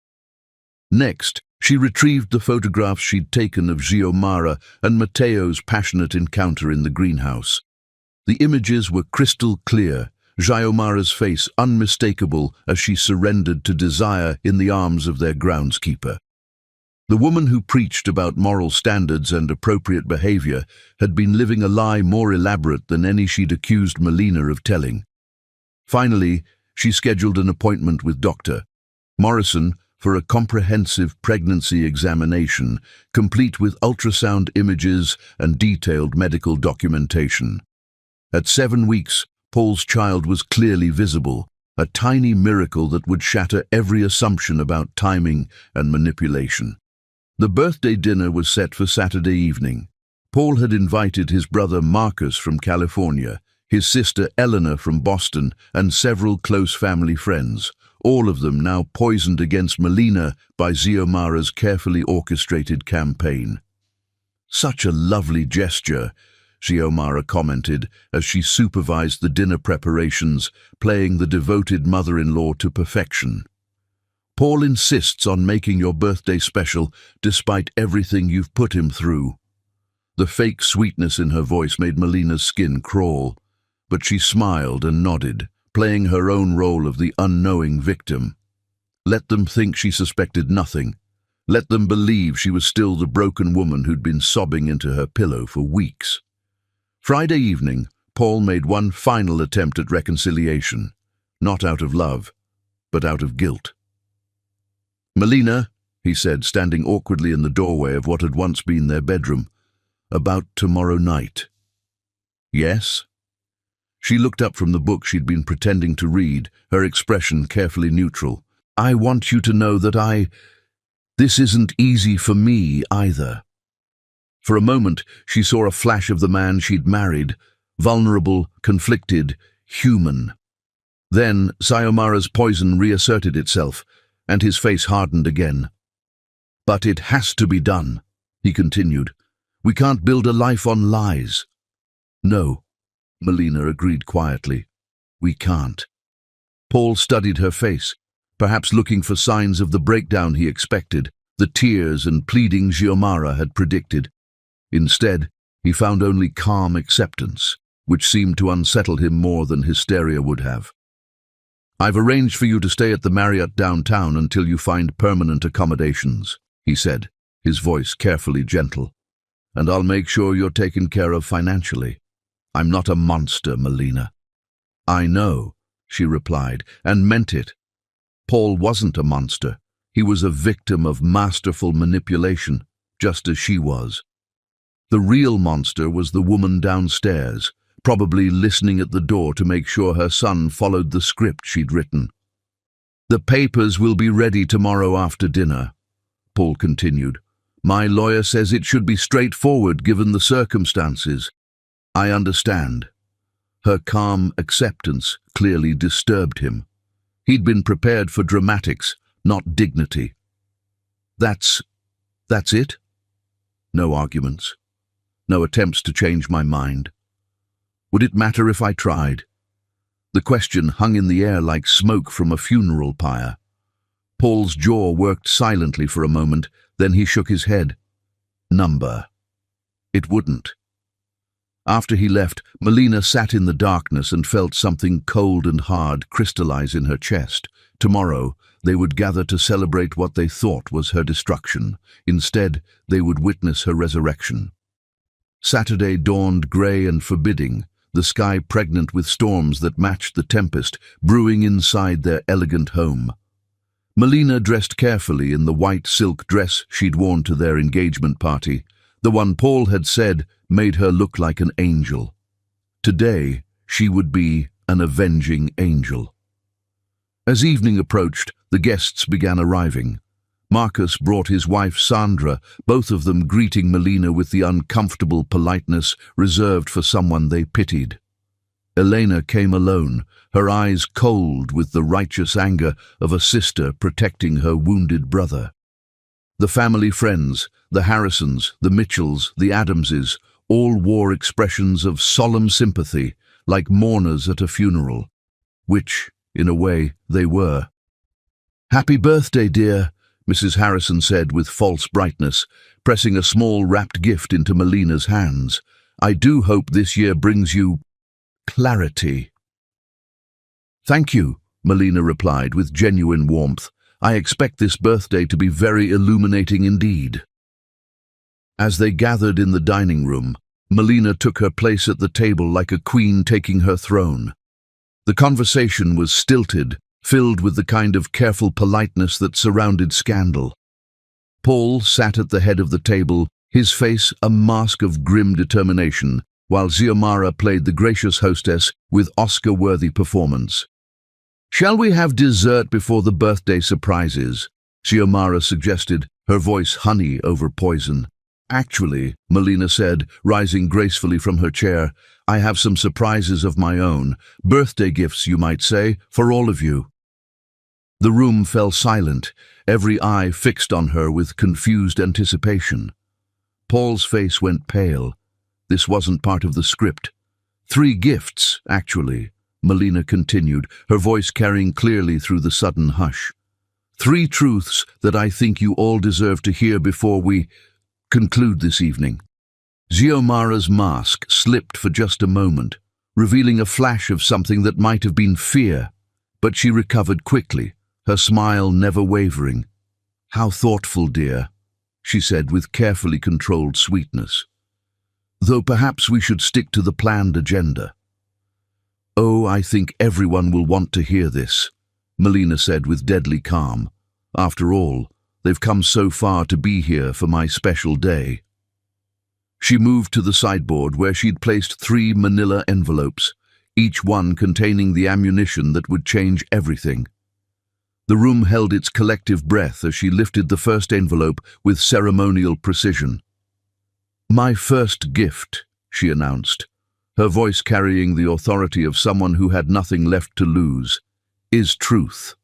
Next, she retrieved the photographs she'd taken of Xiomara and Matteo's passionate encounter in the greenhouse. The images were crystal clear, Xiomara's face unmistakable as she surrendered to desire in the arms of their groundskeeper. The woman who preached about moral standards and appropriate behavior had been living a lie more elaborate than any she'd accused Melina of telling. Finally, she scheduled an appointment with Dr. Morrison for a comprehensive pregnancy examination, complete with ultrasound images and detailed medical documentation. At 7 weeks, Paul's child was clearly visible, a tiny miracle that would shatter every assumption about timing and manipulation. The birthday dinner was set for Saturday evening. Paul had invited his brother Marcus from California, his sister Eleanor from Boston, and several close family friends, all of them now poisoned against Melina by Xiomara's carefully orchestrated campaign. "Such a lovely gesture," Xiomara commented as she supervised the dinner preparations, playing the devoted mother-in-law to perfection. "Paul insists on making your birthday special despite everything you've put him through." The fake sweetness in her voice made Melina's skin crawl, but she smiled and nodded, playing her own role of the unknowing victim. Let them think she suspected nothing. Let them believe she was still the broken woman who'd been sobbing into her pillow for weeks. Friday evening, Paul made one final attempt at reconciliation, not out of love, but out of guilt. "Melina," he said, standing awkwardly in the doorway of what had once been their bedroom, "about tomorrow night." "Yes?" She looked up from the book she'd been pretending to read, her expression carefully neutral. "I want you to know that this isn't easy for me either." For a moment, she saw a flash of the man she'd married, vulnerable, conflicted, human. Then Sayomara's poison reasserted itself, and his face hardened again. "But it has to be done," he continued. "We can't build a life on lies." "No," Melina agreed quietly. "We can't." Paul studied her face, perhaps looking for signs of the breakdown he expected, the tears and pleading Xiomara had predicted. Instead, he found only calm acceptance, which seemed to unsettle him more than hysteria would have. "I've arranged for you to stay at the Marriott downtown until you find permanent accommodations," he said, his voice carefully gentle. "And I'll make sure you're taken care of financially. I'm not a monster, Melina." "I know," she replied, and meant it. Paul wasn't a monster. He was a victim of masterful manipulation, just as she was. The real monster was the woman downstairs, probably listening at the door to make sure her son followed the script she'd written. "The papers will be ready tomorrow after dinner," Paul continued. "My lawyer says it should be straightforward given the circumstances." "I understand." Her calm acceptance clearly disturbed him. He'd been prepared for dramatics, not dignity. That's it?" No arguments. No attempts to change my mind. Would it matter if I tried? The question hung in the air like smoke from a funeral pyre. Paul's jaw worked silently for a moment, then he shook his head. Number. It wouldn't. After he left, Melina sat in the darkness and felt something cold and hard crystallize in her chest. Tomorrow, they would gather to celebrate what they thought was her destruction. Instead, they would witness her resurrection. Saturday dawned grey and forbidding, the sky pregnant with storms that matched the tempest brewing inside their elegant home. Melina dressed carefully in the white silk dress she'd worn to their engagement party, the one Paul had said made her look like an angel. Today, she would be an avenging angel. As evening approached, the guests began arriving. Marcus brought his wife Sandra, both of them greeting Melina with the uncomfortable politeness reserved for someone they pitied. Elena came alone, her eyes cold with the righteous anger of a sister protecting her wounded brother. The family friends, the Harrisons, the Mitchells, the Adamses, all wore expressions of solemn sympathy, like mourners at a funeral, which, in a way, they were. "Happy birthday, dear," Mrs. Harrison said with false brightness, pressing a small wrapped gift into Melina's hands. "I do hope this year brings you clarity." "Thank you," Melina replied with genuine warmth. "I expect this birthday to be very illuminating indeed." As they gathered in the dining room, Melina took her place at the table like a queen taking her throne. The conversation was stilted, filled with the kind of careful politeness that surrounded scandal. Paul sat at the head of the table, his face a mask of grim determination, while Xiomara played the gracious hostess with Oscar-worthy performance. "Shall we have dessert before the birthday surprises?" Xiomara suggested, her voice honey over poison. "Actually," Melina said, rising gracefully from her chair, "I have some surprises of my own, birthday gifts, you might say, for all of you." The room fell silent, every eye fixed on her with confused anticipation. Paul's face went pale. This wasn't part of the script. "3 gifts, actually," Melina continued, her voice carrying clearly through the sudden hush. "3 truths that I think you all deserve to hear before we conclude this evening." Xiomara's mask slipped for just a moment, revealing a flash of something that might have been fear, but she recovered quickly, her smile never wavering. "How thoughtful, dear," she said with carefully controlled sweetness. "Though perhaps we should stick to the planned agenda." "Oh, I think everyone will want to hear this," Melina said with deadly calm. "After all, they've come so far to be here for my special day." She moved to the sideboard where she'd placed 3 manila envelopes, each one containing the ammunition that would change everything. The room held its collective breath as she lifted the first envelope with ceremonial precision. "My first gift," she announced, her voice carrying the authority of someone who had nothing left to lose, "is truth."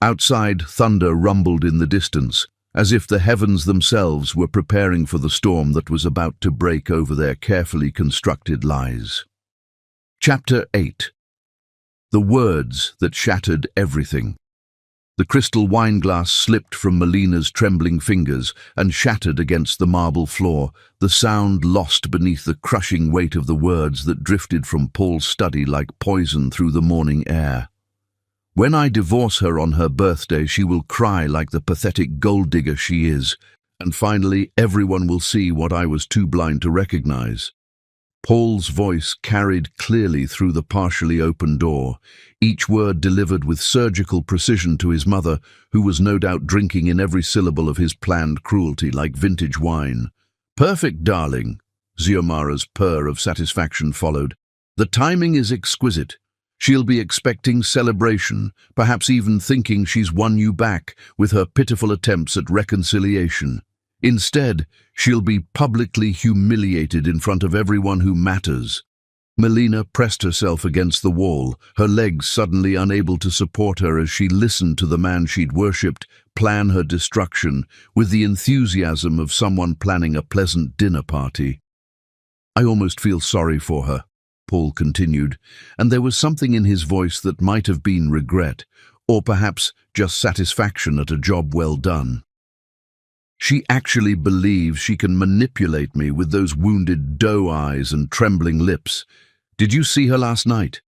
Outside, thunder rumbled in the distance, as if the heavens themselves were preparing for the storm that was about to break over their carefully constructed lies. Chapter 8. The words that shattered everything. The crystal wineglass slipped from Melina's trembling fingers and shattered against the marble floor, the sound lost beneath the crushing weight of the words that drifted from Paul's study like poison through the morning air. "When I divorce her on her birthday, she will cry like the pathetic gold digger she is, and finally everyone will see what I was too blind to recognize." Paul's voice carried clearly through the partially open door, each word delivered with surgical precision to his mother, who was no doubt drinking in every syllable of his planned cruelty like vintage wine. "Perfect, darling," Xiomara's purr of satisfaction followed. "The timing is exquisite. She'll be expecting celebration, perhaps even thinking she's won you back with her pitiful attempts at reconciliation. Instead, she'll be publicly humiliated in front of everyone who matters." Melina pressed herself against the wall, her legs suddenly unable to support her as she listened to the man she'd worshipped plan her destruction with the enthusiasm of someone planning a pleasant dinner party. "I almost feel sorry for her," Paul continued, and there was something in his voice that might have been regret, or perhaps just satisfaction at a job well done. "She actually believes she can manipulate me with those wounded doe eyes and trembling lips. Did you see her last night?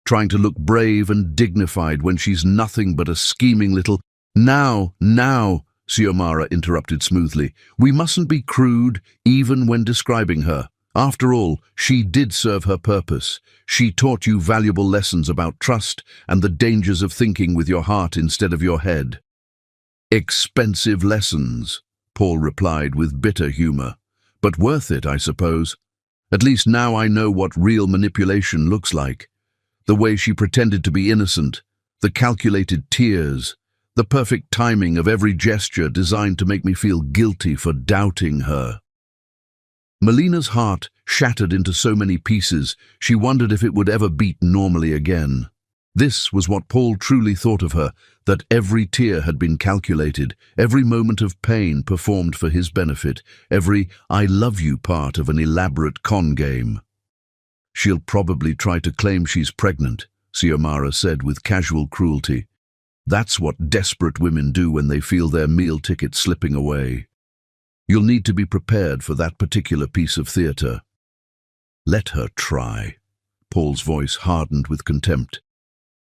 Trying to look brave and dignified when she's nothing but a scheming little—" Now, Xiomara interrupted smoothly. "We mustn't be crude, even when describing her. After all, she did serve her purpose. She taught you valuable lessons about trust and the dangers of thinking with your heart instead of your head." "Expensive lessons," Paul replied with bitter humor. "But worth it, I suppose. At least now I know what real manipulation looks like. The way she pretended to be innocent, the calculated tears, the perfect timing of every gesture designed to make me feel guilty for doubting her." Melina's heart shattered into so many pieces, she wondered if it would ever beat normally again. This was what Paul truly thought of her, that every tear had been calculated, every moment of pain performed for his benefit, every "I love you" part of an elaborate con game. "She'll probably try to claim she's pregnant," Xiomara said with casual cruelty. "That's what desperate women do when they feel their meal ticket slipping away. You'll need to be prepared for that particular piece of theater." "Let her try." Paul's voice hardened with contempt.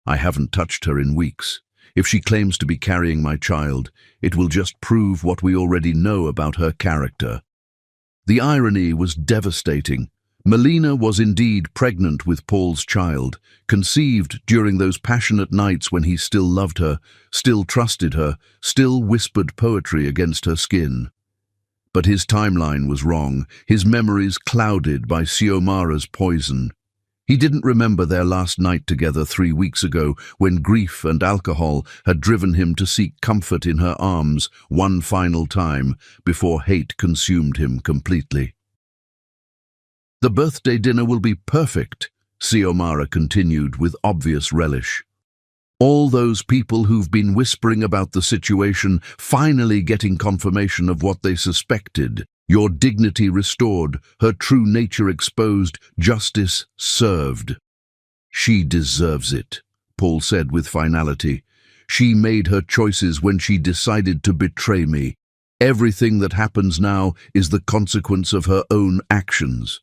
"I haven't touched her in weeks. If she claims to be carrying my child, it will just prove what we already know about her character." The irony was devastating. Melina was indeed pregnant with Paul's child, conceived during those passionate nights when he still loved her, still trusted her, still whispered poetry against her skin. But his timeline was wrong, his memories clouded by Xiomara's poison. He didn't remember their last night together 3 weeks ago, when grief and alcohol had driven him to seek comfort in her arms one final time before hate consumed him completely. "The birthday dinner will be perfect," Xiomara continued with obvious relish. "All those people who've been whispering about the situation finally getting confirmation of what they suspected. Your dignity restored, her true nature exposed, justice served." "She deserves it," Paul said with finality. "She made her choices when she decided to betray me. Everything that happens now is the consequence of her own actions."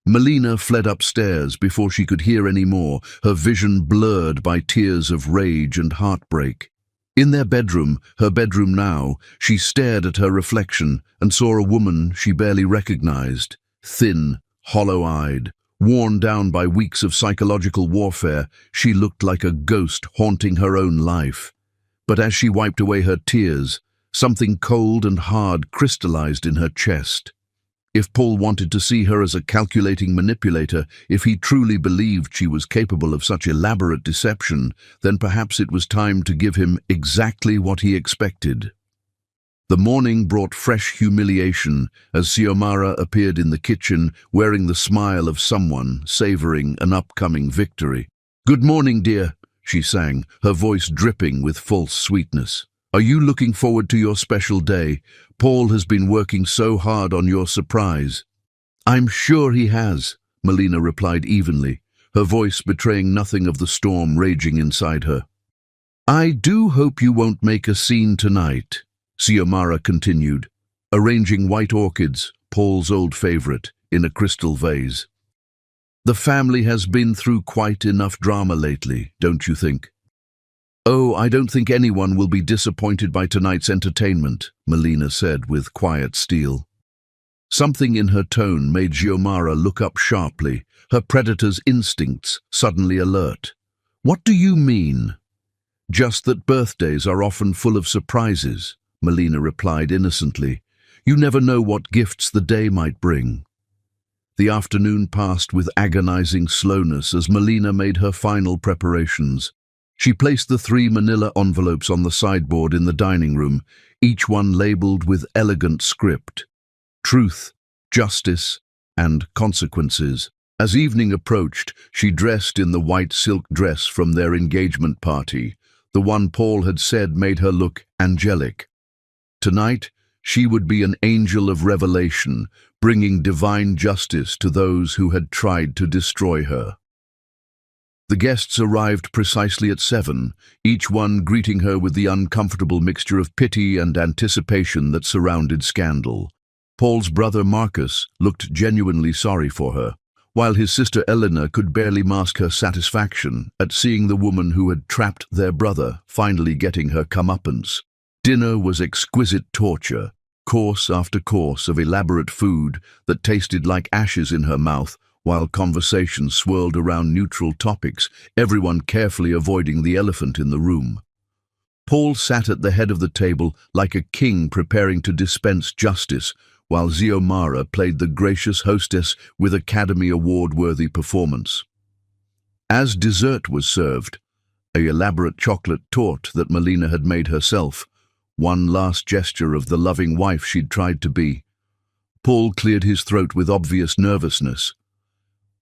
Melina fled upstairs before she could hear any more, her vision blurred by tears of rage and heartbreak. In their bedroom, her bedroom now, she stared at her reflection and saw a woman she barely recognized, thin, hollow-eyed, worn down by weeks of psychological warfare. She looked like a ghost haunting her own life. But as she wiped away her tears, something cold and hard crystallized in her chest. If Paul wanted to see her as a calculating manipulator, if he truly believed she was capable of such elaborate deception, then perhaps it was time to give him exactly what he expected. The morning brought fresh humiliation as Xiomara appeared in the kitchen wearing the smile of someone savoring an upcoming victory. "Good morning, dear," she sang, her voice dripping with false sweetness. "Are you looking forward to your special day? Paul has been working so hard on your surprise." "I'm sure he has," Melina replied evenly, her voice betraying nothing of the storm raging inside her. I do hope you won't make a scene tonight, Xiomara continued, arranging white orchids, Paul's old favorite, in a crystal vase. The family has been through quite enough drama lately, don't you think? Oh, I don't think anyone will be disappointed by tonight's entertainment, Melina said with quiet steel. Something in her tone made Xiomara look up sharply, her predator's instincts suddenly alert. What do you mean? Just that birthdays are often full of surprises, Melina replied innocently. You never know what gifts the day might bring. The afternoon passed with agonizing slowness as Melina made her final preparations. She placed the 3 manila envelopes on the sideboard in the dining room, each one labeled with elegant script: truth, justice, and consequences. As evening approached, she dressed in the white silk dress from their engagement party, the one Paul had said made her look angelic. Tonight, she would be an angel of revelation, bringing divine justice to those who had tried to destroy her. The guests arrived precisely at 7, each one greeting her with the uncomfortable mixture of pity and anticipation that surrounded scandal. Paul's brother Marcus looked genuinely sorry for her, while his sister Eleanor could barely mask her satisfaction at seeing the woman who had trapped their brother finally getting her comeuppance. Dinner was exquisite torture, course after course of elaborate food that tasted like ashes in her mouth, while conversation swirled around neutral topics, everyone carefully avoiding the elephant in the room. Paul sat at the head of the table like a king preparing to dispense justice, while Xiomara played the gracious hostess with Academy Award-worthy performance. As dessert was served, an elaborate chocolate torte that Melina had made herself, one last gesture of the loving wife she'd tried to be, Paul cleared his throat with obvious nervousness.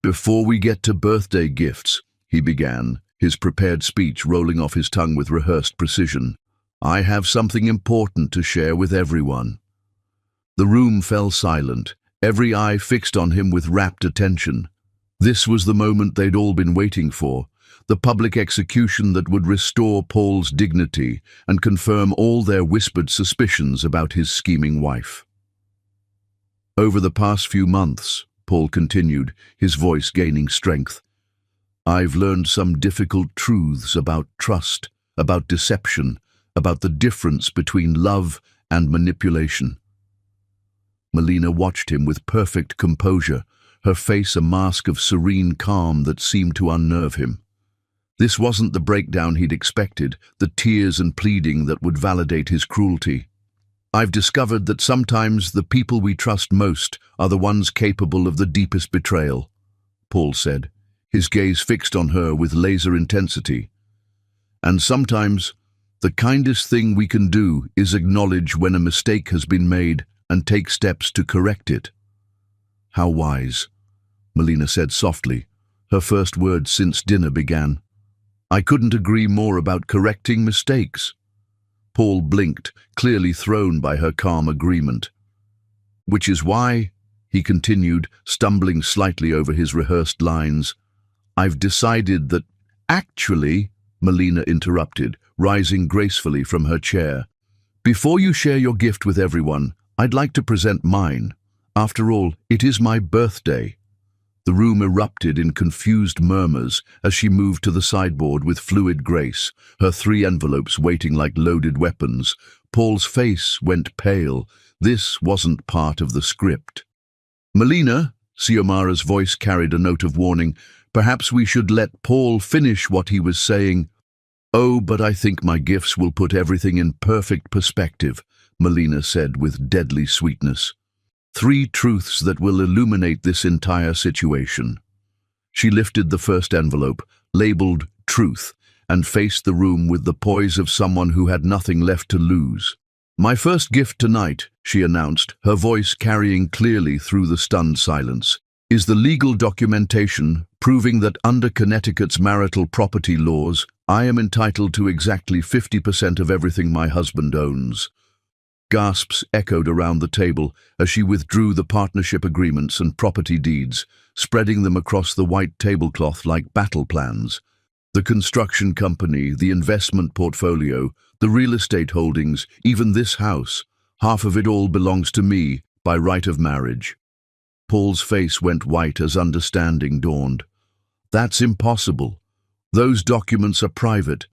Before we get to birthday gifts, he began, his prepared speech rolling off his tongue with rehearsed precision, I have something important to share with everyone. The room fell silent, every eye fixed on him with rapt attention. This was the moment they'd all been waiting for, the public execution that would restore Paul's dignity and confirm all their whispered suspicions about his scheming wife. Over the past few months, Paul continued, his voice gaining strength, I've learned some difficult truths about trust, about deception, about the difference between love and manipulation. Melina watched him with perfect composure, her face a mask of serene calm that seemed to unnerve him. This wasn't the breakdown he'd expected, the tears and pleading that would validate his cruelty. I've discovered that sometimes the people we trust most are the ones capable of the deepest betrayal, Paul said, his gaze fixed on her with laser intensity. And sometimes, the kindest thing we can do is acknowledge when a mistake has been made and take steps to correct it. How wise, Melina said softly, her first words since dinner began. I couldn't agree more about correcting mistakes. Paul blinked, clearly thrown by her calm agreement. Which is why, he continued, stumbling slightly over his rehearsed lines, I've decided that, actually, Melina interrupted, rising gracefully from her chair. Before you share your gift with everyone, I'd like to present mine. After all, it is my birthday. The room erupted in confused murmurs as she moved to the sideboard with fluid grace, her 3 envelopes waiting like loaded weapons. Paul's face went pale. This wasn't part of the script. Melina, Xiomara's voice carried a note of warning, perhaps we should let Paul finish what he was saying. Oh, but I think my gifts will put everything in perfect perspective, Melina said with deadly sweetness. 3 truths that will illuminate this entire situation. She lifted the first envelope, labeled Truth, and faced the room with the poise of someone who had nothing left to lose. My first gift tonight, she announced, her voice carrying clearly through the stunned silence, is the legal documentation proving that under Connecticut's marital property laws, I am entitled to exactly 50% of everything my husband owns. Gasps echoed around the table as she withdrew the partnership agreements and property deeds, spreading them across the white tablecloth like battle plans. The construction company, the investment portfolio, the real estate holdings, even this house, half of it all belongs to me by right of marriage. Paul's face went white as understanding dawned. That's impossible. Those documents are private.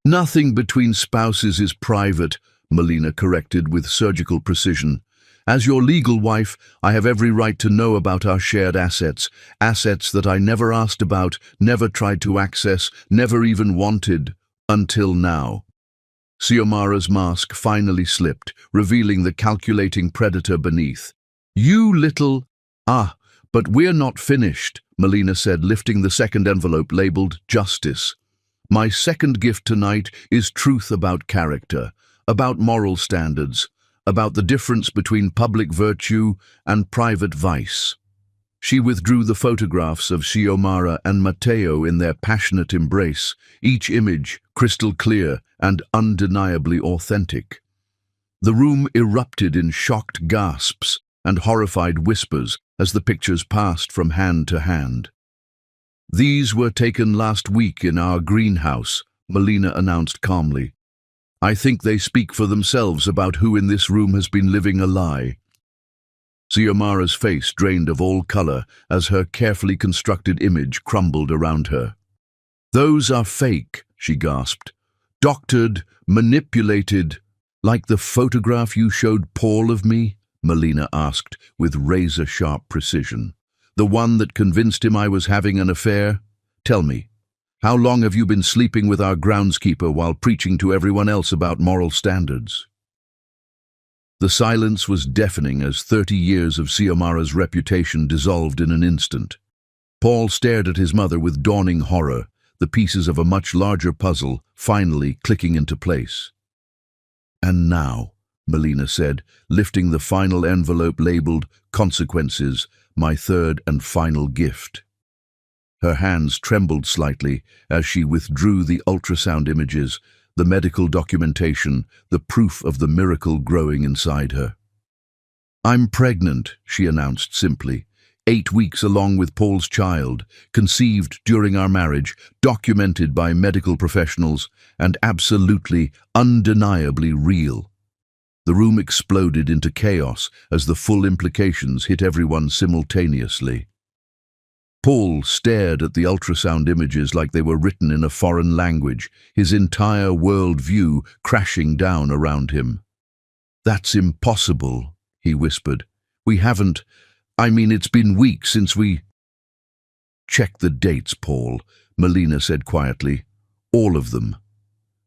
Nothing between spouses is private, Melina corrected with surgical precision. As your legal wife, I have every right to know about our shared assets, assets that I never asked about, never tried to access, never even wanted, until now. Xiomara's mask finally slipped, revealing the calculating predator beneath. You little... Ah, but we're not finished, Melina said, lifting the second envelope labeled Justice. My second gift tonight is truth about character, about moral standards, about the difference between public virtue and private vice. She withdrew the photographs of Xiomara and Matteo in their passionate embrace, each image crystal clear and undeniably authentic. The room erupted in shocked gasps and horrified whispers as the pictures passed from hand to hand. These were taken last week in our greenhouse, Melina announced calmly. I think they speak for themselves about who in this room has been living a lie. Xiomara's face drained of all color as her carefully constructed image crumbled around her. Those are fake, she gasped. Doctored, manipulated, like the photograph you showed Paul of me? Melina asked with razor-sharp precision. The one that convinced him I was having an affair? Tell me, how long have you been sleeping with our groundskeeper while preaching to everyone else about moral standards? The silence was deafening as 30 years of Xiomara's reputation dissolved in an instant. Paul stared at his mother with dawning horror, the pieces of a much larger puzzle finally clicking into place. And now, Melina said, lifting the final envelope labeled Consequences, my third and final gift. Her hands trembled slightly as she withdrew the ultrasound images, the medical documentation, the proof of the miracle growing inside her. I'm pregnant, she announced simply. 8 weeks along with Paul's child, conceived during our marriage, documented by medical professionals, and absolutely, undeniably real. The room exploded into chaos as the full implications hit everyone simultaneously. Paul stared at the ultrasound images like they were written in a foreign language, his entire world view crashing down around him. That's impossible, he whispered. It's been weeks since we... Check the dates, Paul, Melina said quietly. All of them.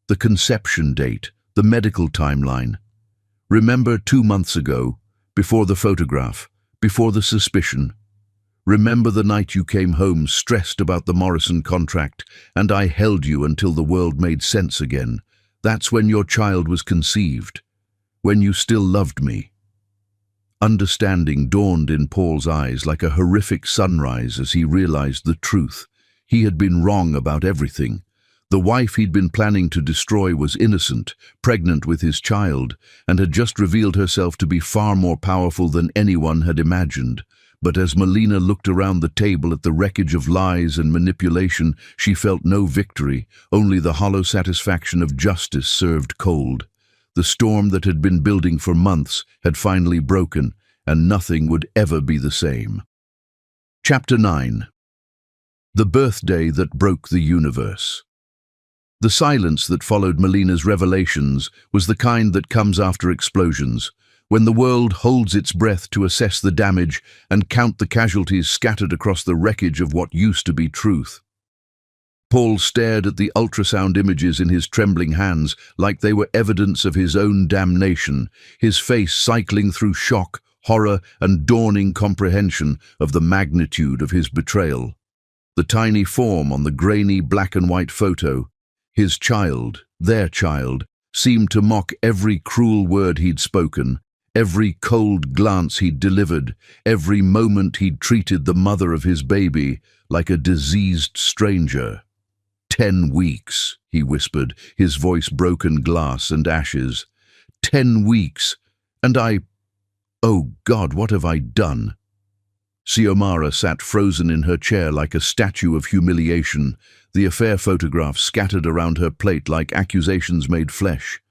The conception date, the medical timeline. Remember 2 months ago, before the photograph, before the suspicion. Remember the night you came home stressed about the Morrison contract, and I held you until the world made sense again. That's when your child was conceived, when you still loved me. Understanding dawned in Paul's eyes like a horrific sunrise as he realized the truth. He had been wrong about everything. The wife he'd been planning to destroy was innocent, pregnant with his child, and had just revealed herself to be far more powerful than anyone had imagined. But as Melina looked around the table at the wreckage of lies and manipulation, she felt no victory, only the hollow satisfaction of justice served cold. The storm that had been building for months had finally broken, and nothing would ever be the same. Chapter 9. The birthday that broke the universe. The silence that followed Melina's revelations was the kind that comes after explosions, when the world holds its breath to assess the damage and count the casualties scattered across the wreckage of what used to be truth. Paul stared at the ultrasound images in his trembling hands like they were evidence of his own damnation, his face cycling through shock, horror, and dawning comprehension of the magnitude of his betrayal. The tiny form on the grainy black and white photo, his child, their child, seemed to mock every cruel word he'd spoken, every cold glance he'd delivered, every moment he'd treated the mother of his baby like a diseased stranger. 10 weeks, he whispered, his voice broken glass and ashes. 10 weeks, and oh God, what have I done? Xiomara sat frozen in her chair like a statue of humiliation, the affair photographs scattered around her plate like accusations made flesh.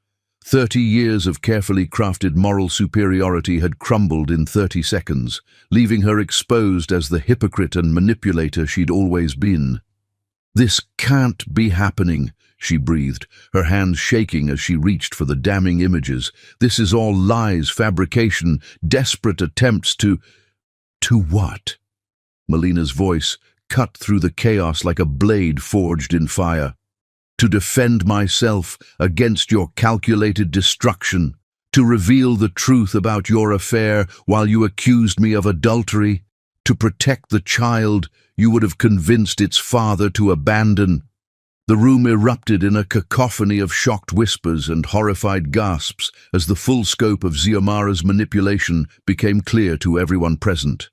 30 years of carefully crafted moral superiority had crumbled in 30 seconds, leaving her exposed as the hypocrite and manipulator she'd always been. "This can't be happening," she breathed, her hands shaking as she reached for the damning images. "This is all lies, fabrication, desperate attempts to what?" Melina's voice cut through the chaos like a blade forged in fire. "To defend myself against your calculated destruction, to reveal the truth about your affair while you accused me of adultery, to protect the child you would have convinced its father to abandon." The room erupted in a cacophony of shocked whispers and horrified gasps as the full scope of Xiomara's manipulation became clear to everyone present.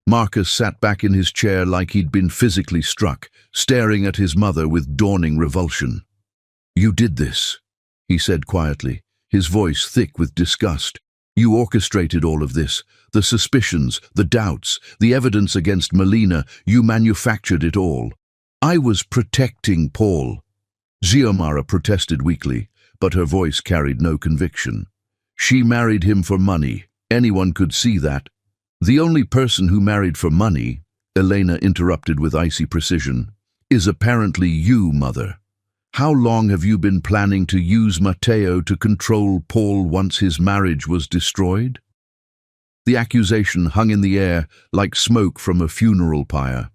Marcus sat back in his chair like he'd been physically struck, staring at his mother with dawning revulsion. "You did this," he said quietly, his voice thick with disgust. "You orchestrated all of this. The suspicions, the doubts, the evidence against Melina, you manufactured it all." "I was protecting Paul." Xiomara protested weakly, but her voice carried no conviction. "She married him for money. Anyone could see that." "The only person who married for money," Elena interrupted with icy precision, "is apparently you, Mother. How long have you been planning to use Matteo to control Paul once his marriage was destroyed?" The accusation hung in the air like smoke from a funeral pyre.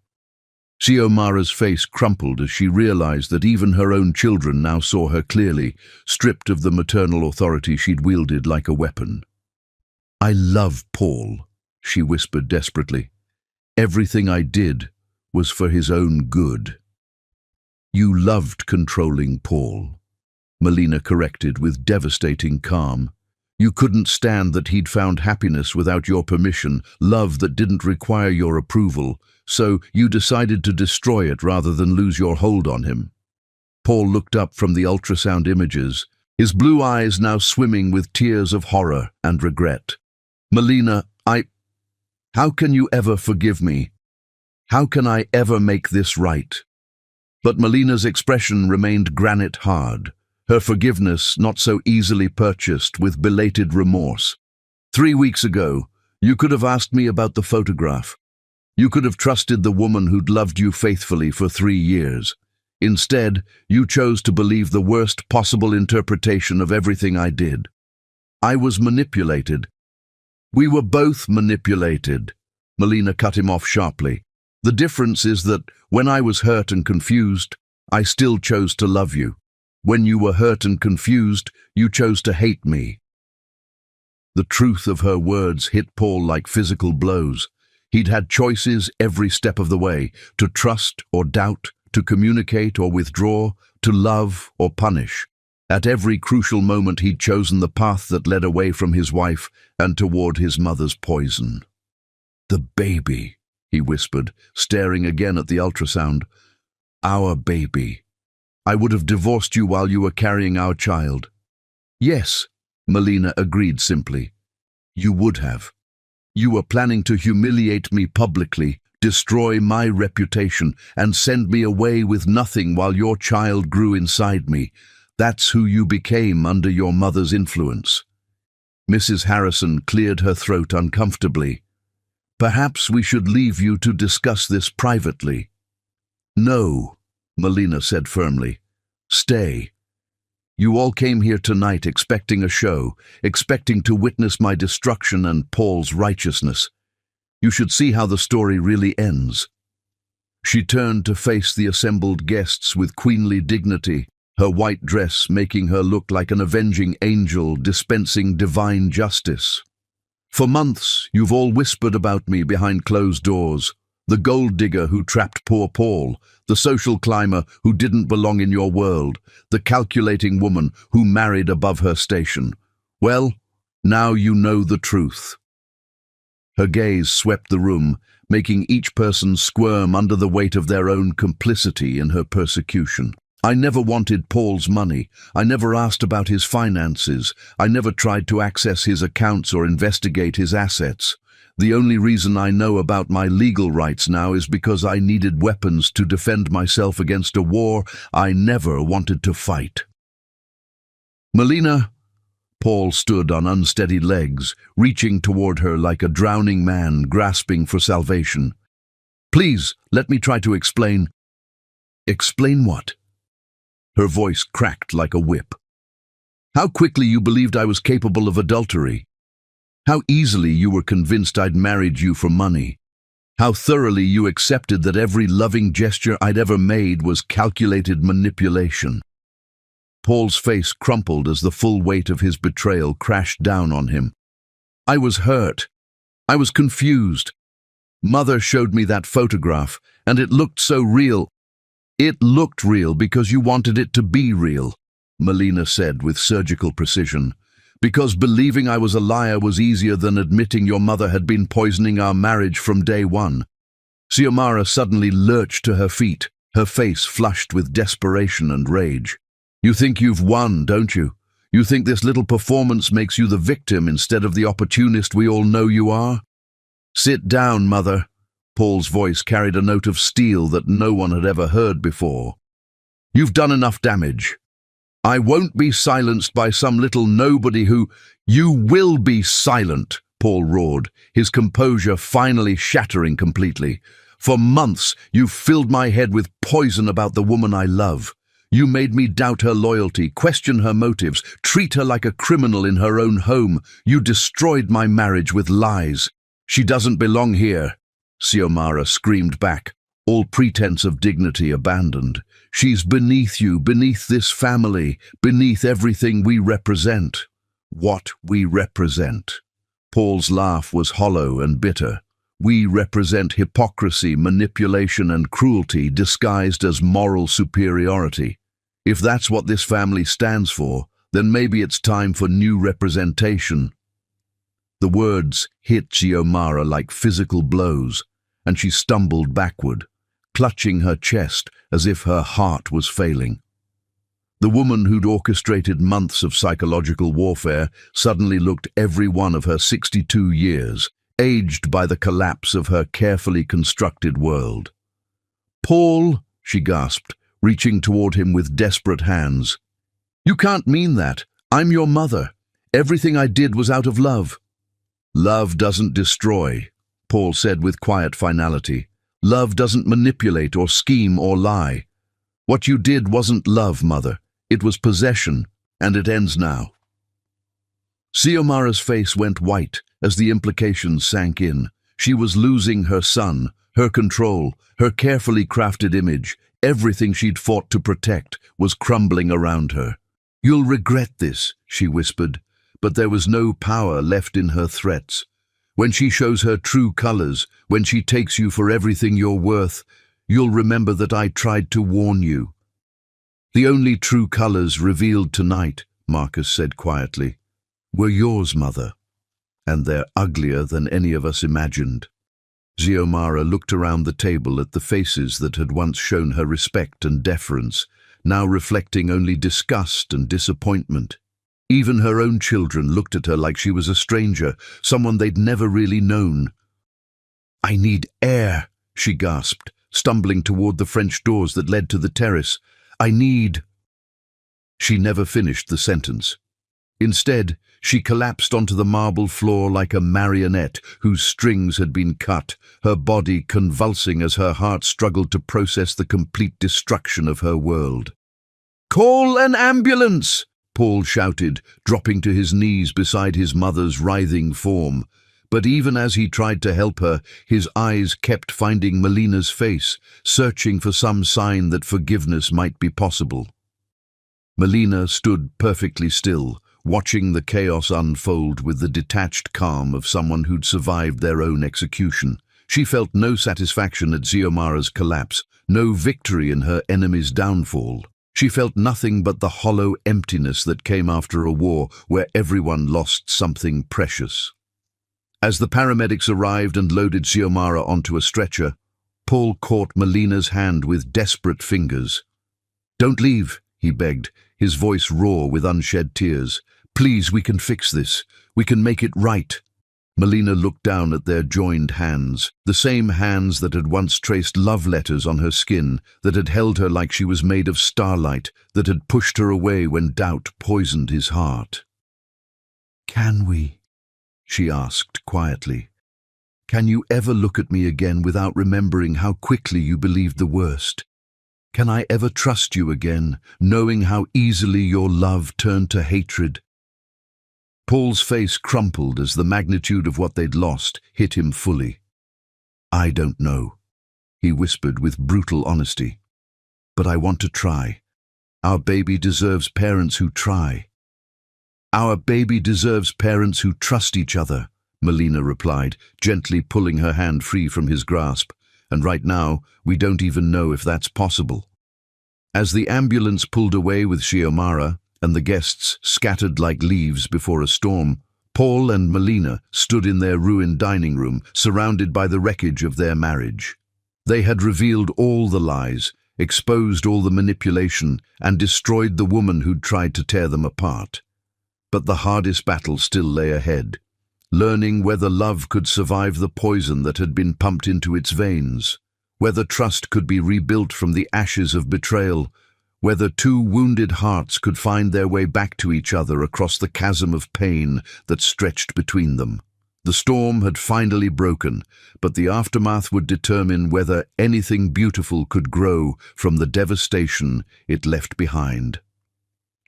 Xiomara's face crumpled as she realized that even her own children now saw her clearly, stripped of the maternal authority she'd wielded like a weapon. "I love Paul," she whispered desperately. "Everything I did was for his own good." "You loved controlling Paul," Melina corrected with devastating calm. "You couldn't stand that he'd found happiness without your permission, love that didn't require your approval, so you decided to destroy it rather than lose your hold on him." Paul looked up from the ultrasound images, his blue eyes now swimming with tears of horror and regret. "Melina, how can you ever forgive me? How can I ever make this right?" But Melina's expression remained granite hard, her forgiveness not so easily purchased with belated remorse. "3 weeks ago, you could have asked me about the photograph. You could have trusted the woman who'd loved you faithfully for 3 years. Instead, you chose to believe the worst possible interpretation of everything I did. I was manipulated." "We were both manipulated," Melina cut him off sharply. "The difference is that when I was hurt and confused, I still chose to love you. When you were hurt and confused, you chose to hate me." The truth of her words hit Paul like physical blows. He'd had choices every step of the way, to trust or doubt, to communicate or withdraw, to love or punish. At every crucial moment he'd chosen the path that led away from his wife and toward his mother's poison. "The baby," he whispered, staring again at the ultrasound. "Our baby. I would have divorced you while you were carrying our child." "Yes," Melina agreed simply. "You would have. You were planning to humiliate me publicly, destroy my reputation, and send me away with nothing while your child grew inside me. That's who you became under your mother's influence." Mrs. Harrison cleared her throat uncomfortably. "Perhaps we should leave you to discuss this privately." "No," Melina said firmly. "Stay. You all came here tonight expecting a show, expecting to witness my destruction and Paul's righteousness. You should see how the story really ends." She turned to face the assembled guests with queenly dignity, her white dress making her look like an avenging angel dispensing divine justice. "For months, you've all whispered about me behind closed doors. The gold digger who trapped poor Paul, the social climber who didn't belong in your world, the calculating woman who married above her station. Well, now you know the truth." Her gaze swept the room, making each person squirm under the weight of their own complicity in her persecution. "I never wanted Paul's money. I never asked about his finances. I never tried to access his accounts or investigate his assets. The only reason I know about my legal rights now is because I needed weapons to defend myself against a war I never wanted to fight." "Melina," Paul stood on unsteady legs, reaching toward her like a drowning man grasping for salvation. "Please, let me try to explain." "Explain what?" Her voice cracked like a whip. "How quickly you believed I was capable of adultery. How easily you were convinced I'd married you for money. How thoroughly you accepted that every loving gesture I'd ever made was calculated manipulation." Paul's face crumpled as the full weight of his betrayal crashed down on him. "I was hurt. I was confused. Mother showed me that photograph, and it looked so real." "It looked real because you wanted it to be real," Melina said with surgical precision. "Because believing I was a liar was easier than admitting your mother had been poisoning our marriage from day one." Xiomara suddenly lurched to her feet, her face flushed with desperation and rage. "You think you've won, don't you? You think this little performance makes you the victim instead of the opportunist we all know you are? Sit down, Mother." Paul's voice carried a note of steel that no one had ever heard before. "You've done enough damage. I won't be silenced by some little nobody who—" "You will be silent," Paul roared, his composure finally shattering completely. "For months you've filled my head with poison about the woman I love. You made me doubt her loyalty, question her motives, treat her like a criminal in her own home. You destroyed my marriage with lies. She doesn't belong here," Xiomara screamed back, all pretense of dignity abandoned. "She's beneath you, beneath this family, beneath everything we represent." "What we represent?" Paul's laugh was hollow and bitter. "We represent hypocrisy, manipulation, and cruelty disguised as moral superiority. If that's what this family stands for, then maybe it's time for new representation." The words hit Xiomara like physical blows, and she stumbled backward, clutching her chest as if her heart was failing. The woman who'd orchestrated months of psychological warfare suddenly looked every one of her 62 years, aged by the collapse of her carefully constructed world. "Paul," she gasped, reaching toward him with desperate hands. "You can't mean that. I'm your mother. Everything I did was out of love." "Love doesn't destroy," Paul said with quiet finality. "Love doesn't manipulate or scheme or lie. What you did wasn't love, Mother. It was possession, and it ends now." Xiomara's face went white as the implications sank in. She was losing her son, her control, her carefully crafted image. Everything she'd fought to protect was crumbling around her. "You'll regret this," she whispered, but there was no power left in her threats. "When she shows her true colors, when she takes you for everything you're worth, you'll remember that I tried to warn you." "The only true colors revealed tonight," Marcus said quietly, "were yours, Mother, and they're uglier than any of us imagined." Xiomara looked around the table at the faces that had once shown her respect and deference, now reflecting only disgust and disappointment. Even her own children looked at her like she was a stranger, someone they'd never really known. "I need air," she gasped, stumbling toward the French doors that led to the terrace. "I need—" She never finished the sentence. Instead, she collapsed onto the marble floor like a marionette whose strings had been cut, her body convulsing as her heart struggled to process the complete destruction of her world. "Call an ambulance!" Paul shouted, dropping to his knees beside his mother's writhing form. But even as he tried to help her, his eyes kept finding Melina's face, searching for some sign that forgiveness might be possible. Melina stood perfectly still, watching the chaos unfold with the detached calm of someone who'd survived their own execution. She felt no satisfaction at Xiomara's collapse, no victory in her enemy's downfall. She felt nothing but the hollow emptiness that came after a war where everyone lost something precious. As the paramedics arrived and loaded Xiomara onto a stretcher, Paul caught Melina's hand with desperate fingers. "Don't leave," he begged, his voice raw with unshed tears. "Please, we can fix this. We can make it right." Melina looked down at their joined hands, the same hands that had once traced love letters on her skin, that had held her like she was made of starlight, that had pushed her away when doubt poisoned his heart. "Can we?" she asked quietly. "Can you ever look at me again without remembering how quickly you believed the worst? Can I ever trust you again, knowing how easily your love turned to hatred?" Paul's face crumpled as the magnitude of what they'd lost hit him fully. "I don't know," he whispered with brutal honesty. "But I want to try. Our baby deserves parents who try." "Our baby deserves parents who trust each other," Melina replied, gently pulling her hand free from his grasp. "And right now, we don't even know if that's possible." As the ambulance pulled away with Xiomara, and the guests scattered like leaves before a storm, Paul and Melina stood in their ruined dining room, surrounded by the wreckage of their marriage. They had revealed all the lies, exposed all the manipulation, and destroyed the woman who'd tried to tear them apart. But the hardest battle still lay ahead, learning whether love could survive the poison that had been pumped into its veins, whether trust could be rebuilt from the ashes of betrayal, whether two wounded hearts could find their way back to each other across the chasm of pain that stretched between them. The storm had finally broken, but the aftermath would determine whether anything beautiful could grow from the devastation it left behind.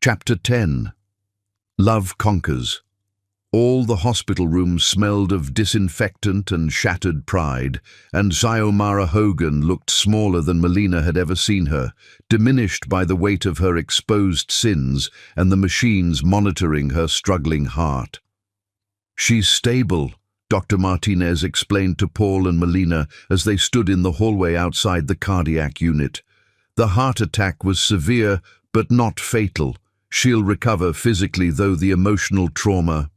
Chapter 10. Love Conquers. All the hospital rooms smelled of disinfectant and shattered pride, and Xiomara Hogan looked smaller than Melina had ever seen her, diminished by the weight of her exposed sins and the machines monitoring her struggling heart. "She's stable," Dr. Martinez explained to Paul and Melina as they stood in the hallway outside the cardiac unit. "The heart attack was severe, but not fatal. She'll recover physically, though the emotional trauma—"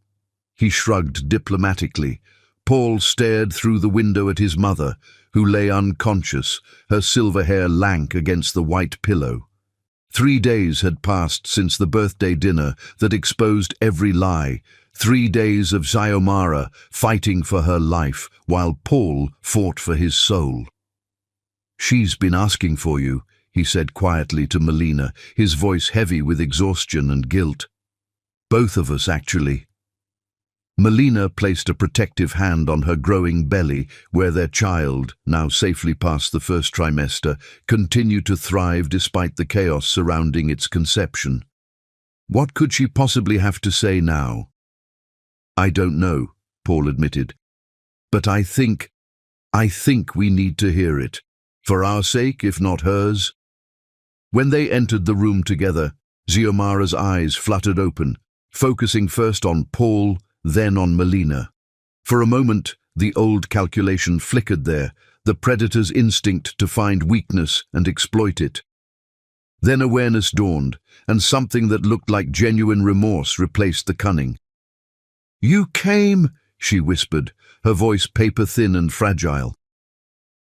He shrugged diplomatically. Paul stared through the window at his mother, who lay unconscious, her silver hair lank against the white pillow. 3 days had passed since the birthday dinner that exposed every lie. 3 days of Xiomara fighting for her life, while Paul fought for his soul. "She's been asking for you," he said quietly to Melina, his voice heavy with exhaustion and guilt. "Both of us, actually." Melina placed a protective hand on her growing belly, where their child, now safely past the first trimester, continued to thrive despite the chaos surrounding its conception. What could she possibly have to say now? "I don't know," Paul admitted. "But I think we need to hear it. For our sake, if not hers." When they entered the room together, Xiomara's eyes fluttered open, focusing first on Paul, then on Melina. For a moment, the old calculation flickered there, the predator's instinct to find weakness and exploit it. Then awareness dawned, and something that looked like genuine remorse replaced the cunning. "You came," she whispered, her voice paper-thin and fragile.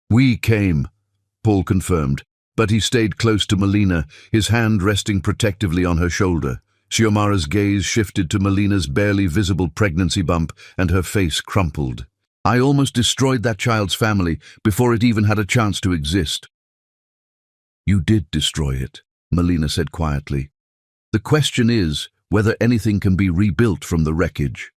"We came," Paul confirmed, but he stayed close to Melina, his hand resting protectively on her shoulder. Xiomara's gaze shifted to Melina's barely visible pregnancy bump, and her face crumpled. "I almost destroyed that child's family before it even had a chance to exist." "You did destroy it," Melina said quietly. "The question is whether anything can be rebuilt from the wreckage."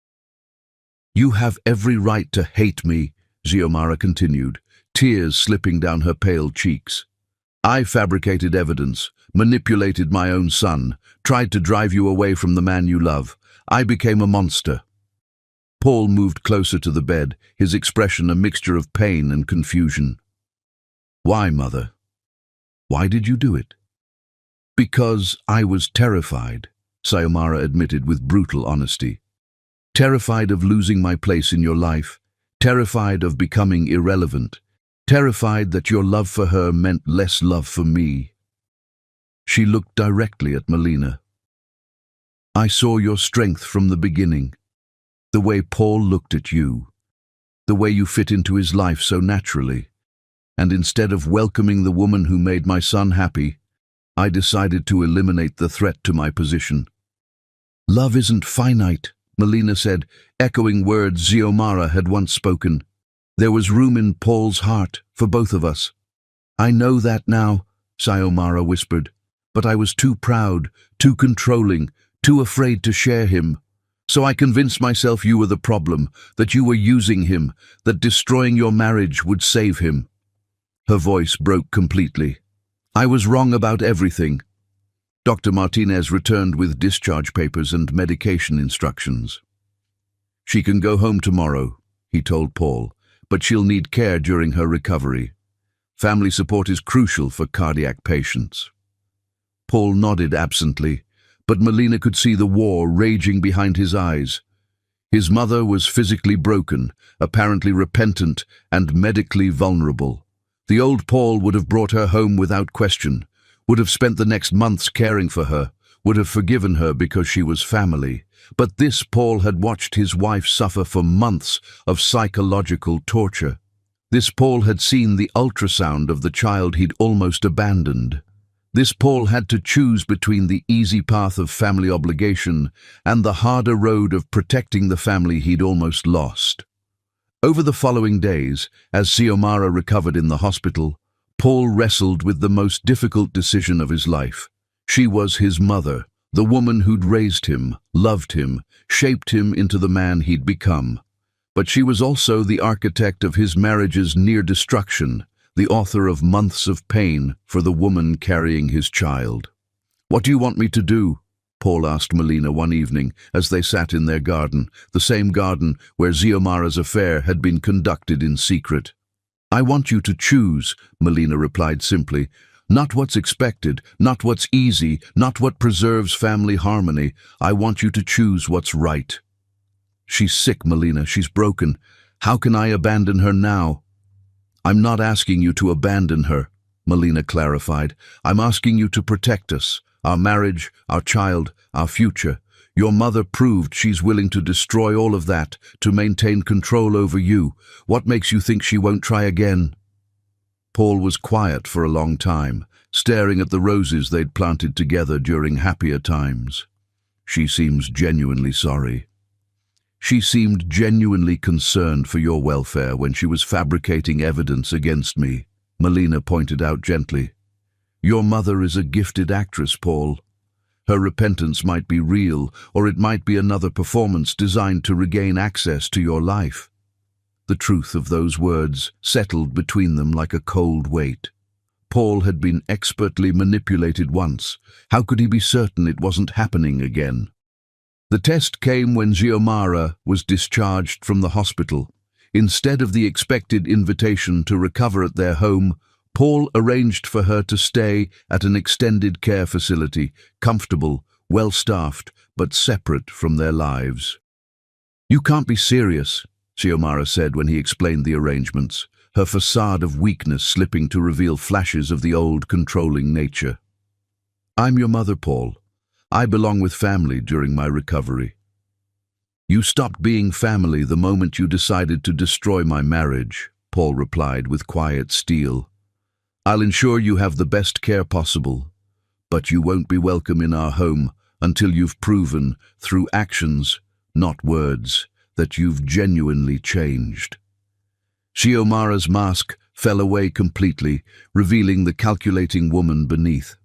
"You have every right to hate me," Xiomara continued, tears slipping down her pale cheeks. "I fabricated evidence, manipulated my own son, tried to drive you away from the man you love. I became a monster." Paul moved closer to the bed, his expression a mixture of pain and confusion. "Why, Mother? Why did you do it?" "Because I was terrified," Xiomara admitted with brutal honesty. "Terrified of losing my place in your life, terrified of becoming irrelevant, terrified that your love for her meant less love for me." She looked directly at Melina. "I saw your strength from the beginning, the way Paul looked at you, the way you fit into his life so naturally, and instead of welcoming the woman who made my son happy, I decided to eliminate the threat to my position." "Love isn't finite," Melina said, echoing words Xiomara had once spoken. There was room in Paul's heart for both of us. I know that now, Xiomara whispered, but I was too proud, too controlling, too afraid to share him. So I convinced myself you were the problem, that you were using him, that destroying your marriage would save him. Her voice broke completely. I was wrong about everything. Dr. Martinez returned with discharge papers and medication instructions. She can go home tomorrow, he told Paul, but she'll need care during her recovery. Family support is crucial for cardiac patients. Paul nodded absently, but Melina could see the war raging behind his eyes. His mother was physically broken, apparently repentant, and medically vulnerable. The old Paul would have brought her home without question, would have spent the next months caring for her, would have forgiven her because she was family. But this Paul had watched his wife suffer for months of psychological torture. This Paul had seen the ultrasound of the child he'd almost abandoned. This Paul had to choose between the easy path of family obligation and the harder road of protecting the family he'd almost lost. Over the following days, as Xiomara recovered in the hospital, Paul wrestled with the most difficult decision of his life. She was his mother, the woman who'd raised him, loved him, shaped him into the man he'd become. But she was also the architect of his marriage's near destruction, the author of months of pain for the woman carrying his child. What do you want me to do? Paul asked Melina one evening as they sat in their garden, the same garden where Xiomara's affair had been conducted in secret. I want you to choose, Melina replied simply. Not what's expected, not what's easy, not what preserves family harmony. I want you to choose what's right. She's sick, Melina. She's broken. How can I abandon her now? I'm not asking you to abandon her, Melina clarified. I'm asking you to protect us, our marriage, our child, our future. Your mother proved she's willing to destroy all of that to maintain control over you. What makes you think she won't try again? Paul was quiet for a long time, staring at the roses they'd planted together during happier times. She seems genuinely sorry. She seemed genuinely concerned for your welfare when she was fabricating evidence against me, Melina pointed out gently. Your mother is a gifted actress, Paul. Her repentance might be real, or it might be another performance designed to regain access to your life. The truth of those words settled between them like a cold weight. Paul had been expertly manipulated once. How could he be certain it wasn't happening again? The test came when Xiomara was discharged from the hospital. Instead of the expected invitation to recover at their home, Paul arranged for her to stay at an extended care facility, comfortable, well-staffed, but separate from their lives. You can't be serious, Xiomara said when he explained the arrangements, her facade of weakness slipping to reveal flashes of the old controlling nature. I'm your mother, Paul. I belong with family during my recovery. You stopped being family the moment you decided to destroy my marriage, Paul replied with quiet steel. I'll ensure you have the best care possible, but you won't be welcome in our home until you've proven, through actions, not words, that you've genuinely changed. Xiomara's mask fell away completely, revealing the calculating woman beneath.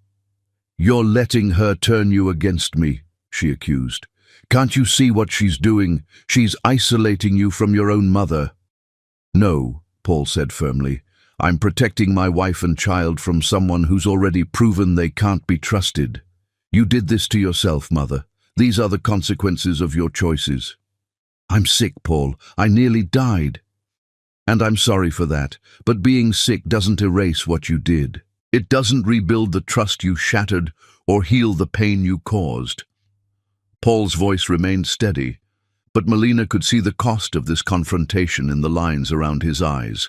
You're letting her turn you against me, she accused. Can't you see what she's doing? She's isolating you from your own mother. No, Paul said firmly. I'm protecting my wife and child from someone who's already proven they can't be trusted. You did this to yourself, Mother. These are the consequences of your choices. I'm sick, Paul. I nearly died. And I'm sorry for that, but being sick doesn't erase what you did. It doesn't rebuild the trust you shattered or heal the pain you caused. Paul's voice remained steady, but Melina could see the cost of this confrontation in the lines around his eyes.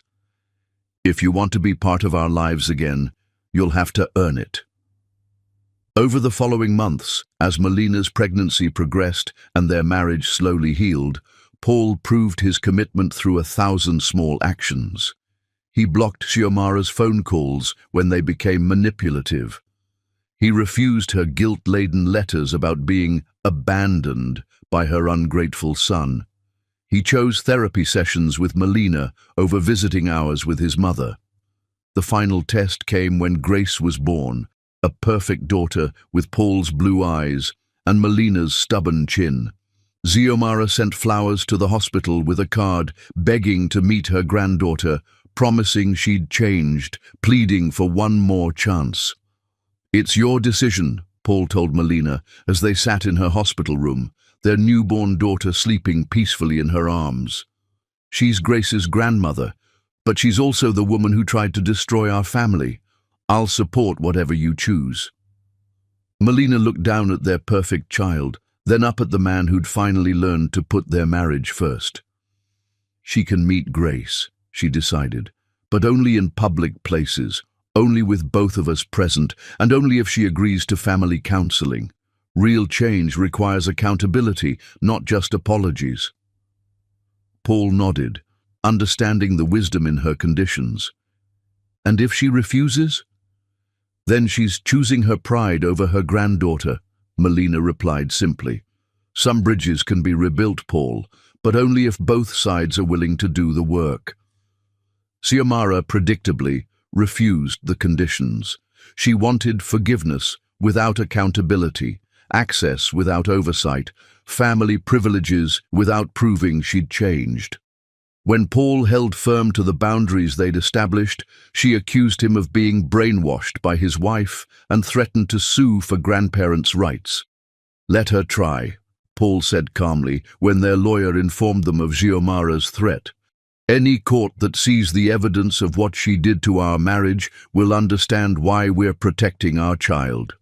If you want to be part of our lives again, you'll have to earn it. Over the following months, as Melina's pregnancy progressed and their marriage slowly healed, Paul proved his commitment through 1,000 small actions. He blocked Xiomara's phone calls when they became manipulative. He refused her guilt-laden letters about being abandoned, by her ungrateful son. He chose therapy sessions with Melina over visiting hours with his mother. The final test came when Grace was born, a perfect daughter with Paul's blue eyes and Melina's stubborn chin. Xiomara sent flowers to the hospital with a card begging to meet her granddaughter, promising she'd changed, pleading for one more chance. "It's your decision," Paul told Melina as they sat in her hospital room, their newborn daughter sleeping peacefully in her arms. "She's Grace's grandmother, but she's also the woman who tried to destroy our family. I'll support whatever you choose." Melina looked down at their perfect child, then up at the man who'd finally learned to put their marriage first. "She can meet Grace," she decided, "but only in public places, only with both of us present, and only if she agrees to family counseling. Real change requires accountability, not just apologies." Paul nodded, understanding the wisdom in her conditions. "And if she refuses?" "Then she's choosing her pride over her granddaughter," Melina replied simply. "Some bridges can be rebuilt, Paul, but only if both sides are willing to do the work." Xiomara, predictably, refused the conditions. She wanted forgiveness without accountability, access without oversight, family privileges without proving she'd changed. When Paul held firm to the boundaries they'd established, she accused him of being brainwashed by his wife and threatened to sue for grandparents' rights. "Let her try," Paul said calmly when their lawyer informed them of Xiomara's threat. "Any court that sees the evidence of what she did to our marriage will understand why we're protecting our child."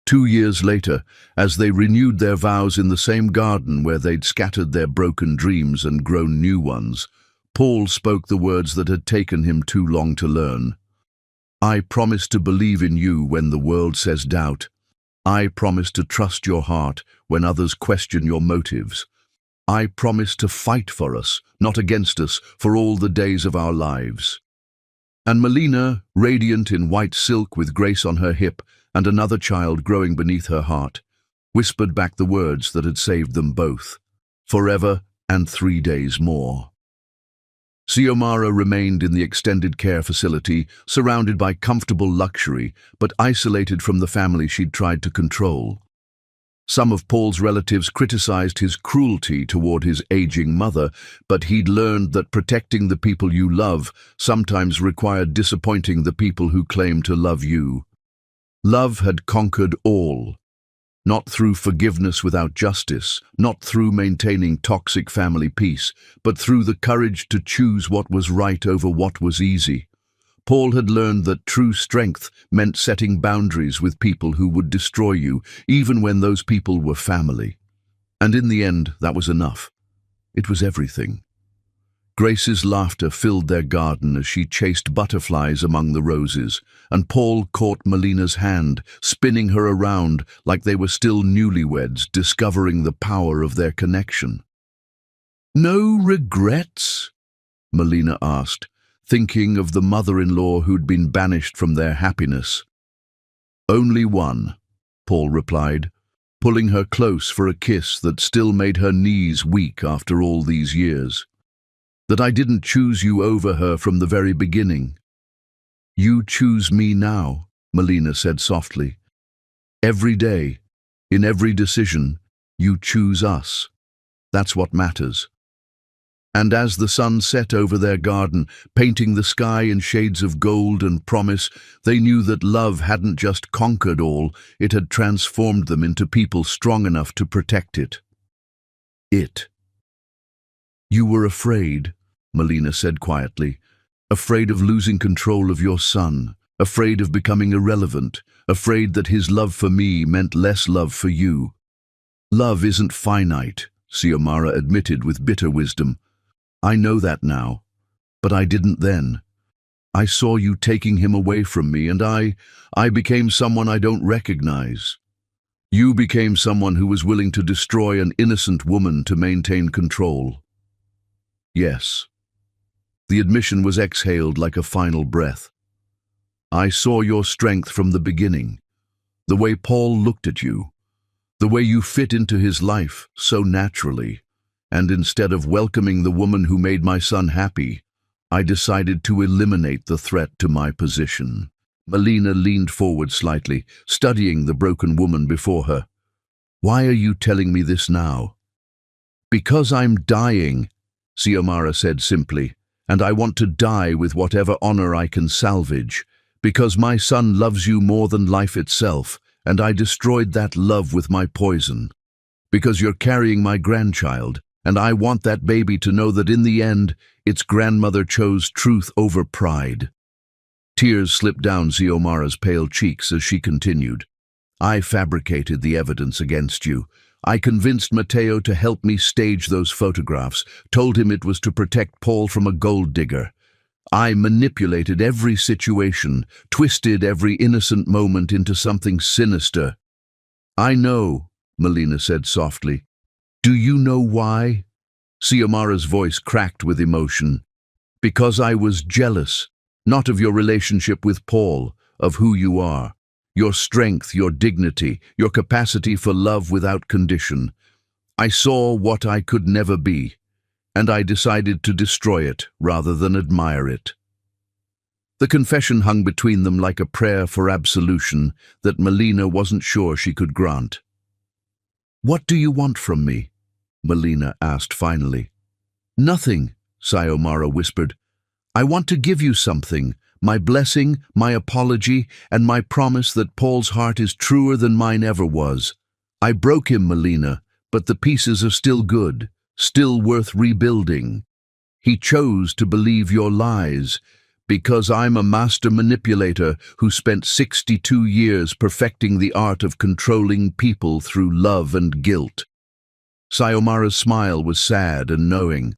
2 years later, as they renewed their vows in the same garden where they'd scattered their broken dreams and grown new ones, Paul spoke the words that had taken him too long to learn. "I promise to believe in you when the world says doubt. I promise to trust your heart when others question your motives. I promise to fight for us, not against us, for all the days of our lives." And Melina, radiant in white silk with Grace on her hip and another child growing beneath her heart, whispered back the words that had saved them both: "Forever and 3 days more." Xiomara remained in the extended care facility, surrounded by comfortable luxury, but isolated from the family she'd tried to control. Some of Paul's relatives criticized his cruelty toward his aging mother, but he'd learned that protecting the people you love sometimes required disappointing the people who claim to love you. Love had conquered all, not through forgiveness without justice, not through maintaining toxic family peace, but through the courage to choose what was right over what was easy. Paul had learned that true strength meant setting boundaries with people who would destroy you, even when those people were family. And in the end, that was enough. It was everything. Grace's laughter filled their garden as she chased butterflies among the roses, and Paul caught Melina's hand, spinning her around like they were still newlyweds, discovering the power of their connection. "No regrets?" Melina asked, thinking of the mother-in-law who'd been banished from their happiness. "Only one," Paul replied, pulling her close for a kiss that still made her knees weak after all these years. "That I didn't choose you over her from the very beginning." "You choose me now," Melina said softly. "Every day, in every decision, you choose us. That's what matters." And as the sun set over their garden, painting the sky in shades of gold and promise, they knew that love hadn't just conquered all, it had transformed them into people strong enough to protect it. "You were afraid," Melina said quietly, "afraid of losing control of your son, afraid of becoming irrelevant, afraid that his love for me meant less love for you." "Love isn't finite," Xiomara admitted with bitter wisdom. "I know that now, but I didn't then. I saw you taking him away from me, and I became someone I don't recognize. You became someone who was willing to destroy an innocent woman to maintain control." "Yes." The admission was exhaled like a final breath. "I saw your strength from the beginning. The way Paul looked at you, The way you fit into his life so naturally. And instead of welcoming the woman who made my son happy, I decided to eliminate the threat to my position." Melina leaned forward slightly, studying the broken woman before her. "Why are you telling me this now?" "Because I'm dying," Xiomara said simply, "and I want to die with whatever honor I can salvage. Because my son loves you more than life itself, and I destroyed that love with my poison. Because you're carrying my grandchild, and I want that baby to know that in the end, its grandmother chose truth over pride." Tears slipped down Xiomara's pale cheeks as she continued. "I fabricated the evidence against you. I convinced Matteo to help me stage those photographs, told him it was to protect Paul from a gold digger. I manipulated every situation, twisted every innocent moment into something sinister." "I know," Melina said softly. "Do you know why?" Xiomara's voice cracked with emotion. "Because I was jealous, not of your relationship with Paul, of who you are. Your strength, your dignity, your capacity for love without condition. I saw what I could never be, and I decided to destroy it rather than admire it." The confession hung between them like a prayer for absolution that Melina wasn't sure she could grant. "What do you want from me?" Melina asked finally. "Nothing," Xiomara whispered. "I want to give you something, my blessing, my apology, and my promise that Paul's heart is truer than mine ever was. I broke him, Melina, but the pieces are still good, still worth rebuilding. He chose to believe your lies, because I'm a master manipulator who spent 62 years perfecting the art of controlling people through love and guilt." Xiomara's smile was sad and knowing.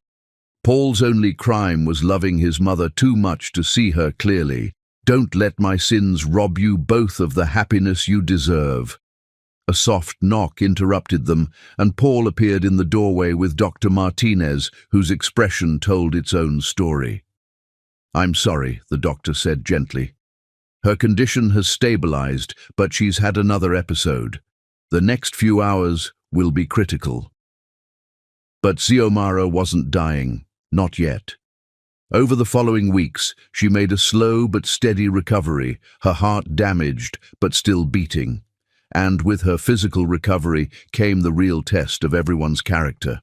Paul's only crime was loving his mother too much to see her clearly. "Don't let my sins rob you both of the happiness you deserve." A soft knock interrupted them, and Paul appeared in the doorway with Dr. Martinez, whose expression told its own story. "I'm sorry," the doctor said gently. "Her condition has stabilized, but she's had another episode. The next few hours will be critical." But Xiomara wasn't dying, not yet. Over the following weeks, she made a slow but steady recovery, her heart damaged but still beating. And with her physical recovery came the real test of everyone's character.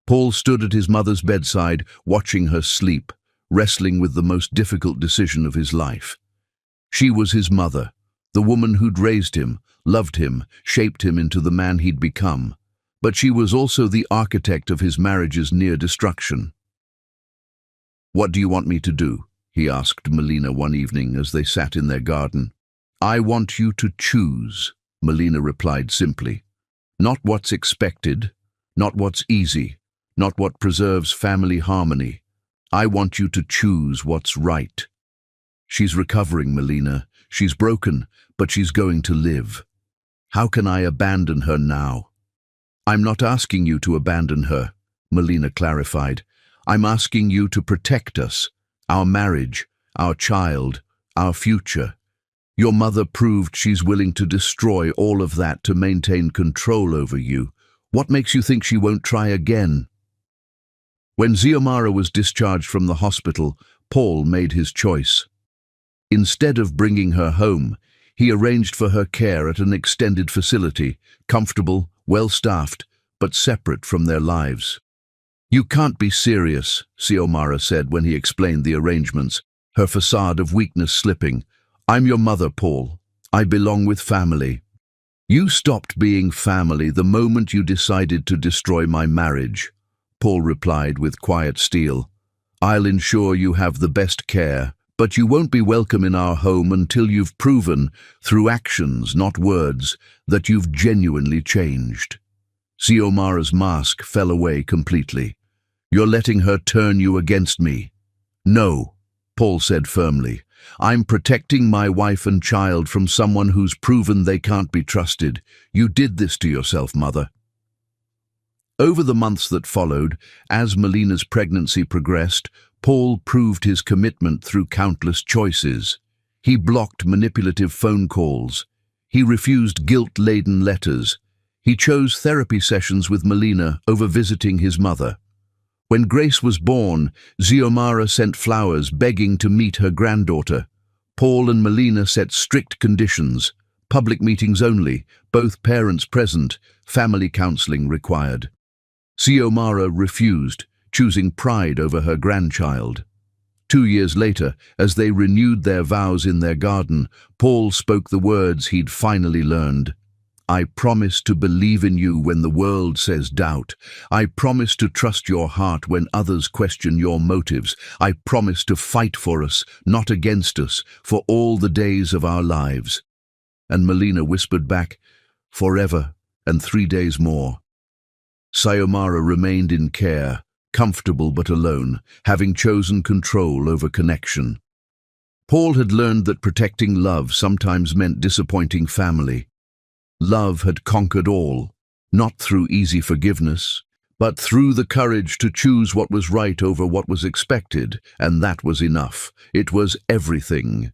Paul stood at his mother's bedside, watching her sleep, wrestling with the most difficult decision of his life. She was his mother, the woman who'd raised him, loved him, shaped him into the man he'd become. But she was also the architect of his marriage's near destruction. "What do you want me to do?" he asked Melina one evening as they sat in their garden. "I want you to choose," Melina replied simply. "Not what's expected, not what's easy, not what preserves family harmony. I want you to choose what's right." "She's recovering, Melina. She's broken, but she's going to live. How can I abandon her now?" "I'm not asking you to abandon her," Melina clarified. "I'm asking you to protect us, our marriage, our child, our future. Your mother proved she's willing to destroy all of that to maintain control over you. What makes you think she won't try again?" When Xiomara was discharged from the hospital, Paul made his choice. Instead of bringing her home, he arranged for her care at an extended facility, comfortable, well-staffed, but separate from their lives. "You can't be serious," Xiomara said when he explained the arrangements, her facade of weakness slipping. "I'm your mother, Paul. I belong with family." "You stopped being family the moment you decided to destroy my marriage," Paul replied with quiet steel. "I'll ensure you have the best care, but you won't be welcome in our home until you've proven, through actions, not words, that you've genuinely changed." Xiomara's mask fell away completely. "You're letting her turn you against me." "No," Paul said firmly. "I'm protecting my wife and child from someone who's proven they can't be trusted. You did this to yourself, Mother." Over the months that followed, as Melina's pregnancy progressed, Paul proved his commitment through countless choices. He blocked manipulative phone calls. He refused guilt-laden letters. He chose therapy sessions with Melina over visiting his mother. When Grace was born, Xiomara sent flowers begging to meet her granddaughter. Paul and Melina set strict conditions: public meetings only, both parents present, family counseling required. Xiomara refused, choosing pride over her grandchild. 2 years later, as they renewed their vows in their garden, Paul spoke the words he'd finally learned. "I promise to believe in you when the world says doubt. I promise to trust your heart when others question your motives. I promise to fight for us, not against us, for all the days of our lives." And Melina whispered back, "Forever and 3 days more." Xiomara remained in care, comfortable but alone, having chosen control over connection. Paul had learned that protecting love sometimes meant disappointing family. Love had conquered all, not through easy forgiveness, but through the courage to choose what was right over what was expected, and that was enough. It was everything.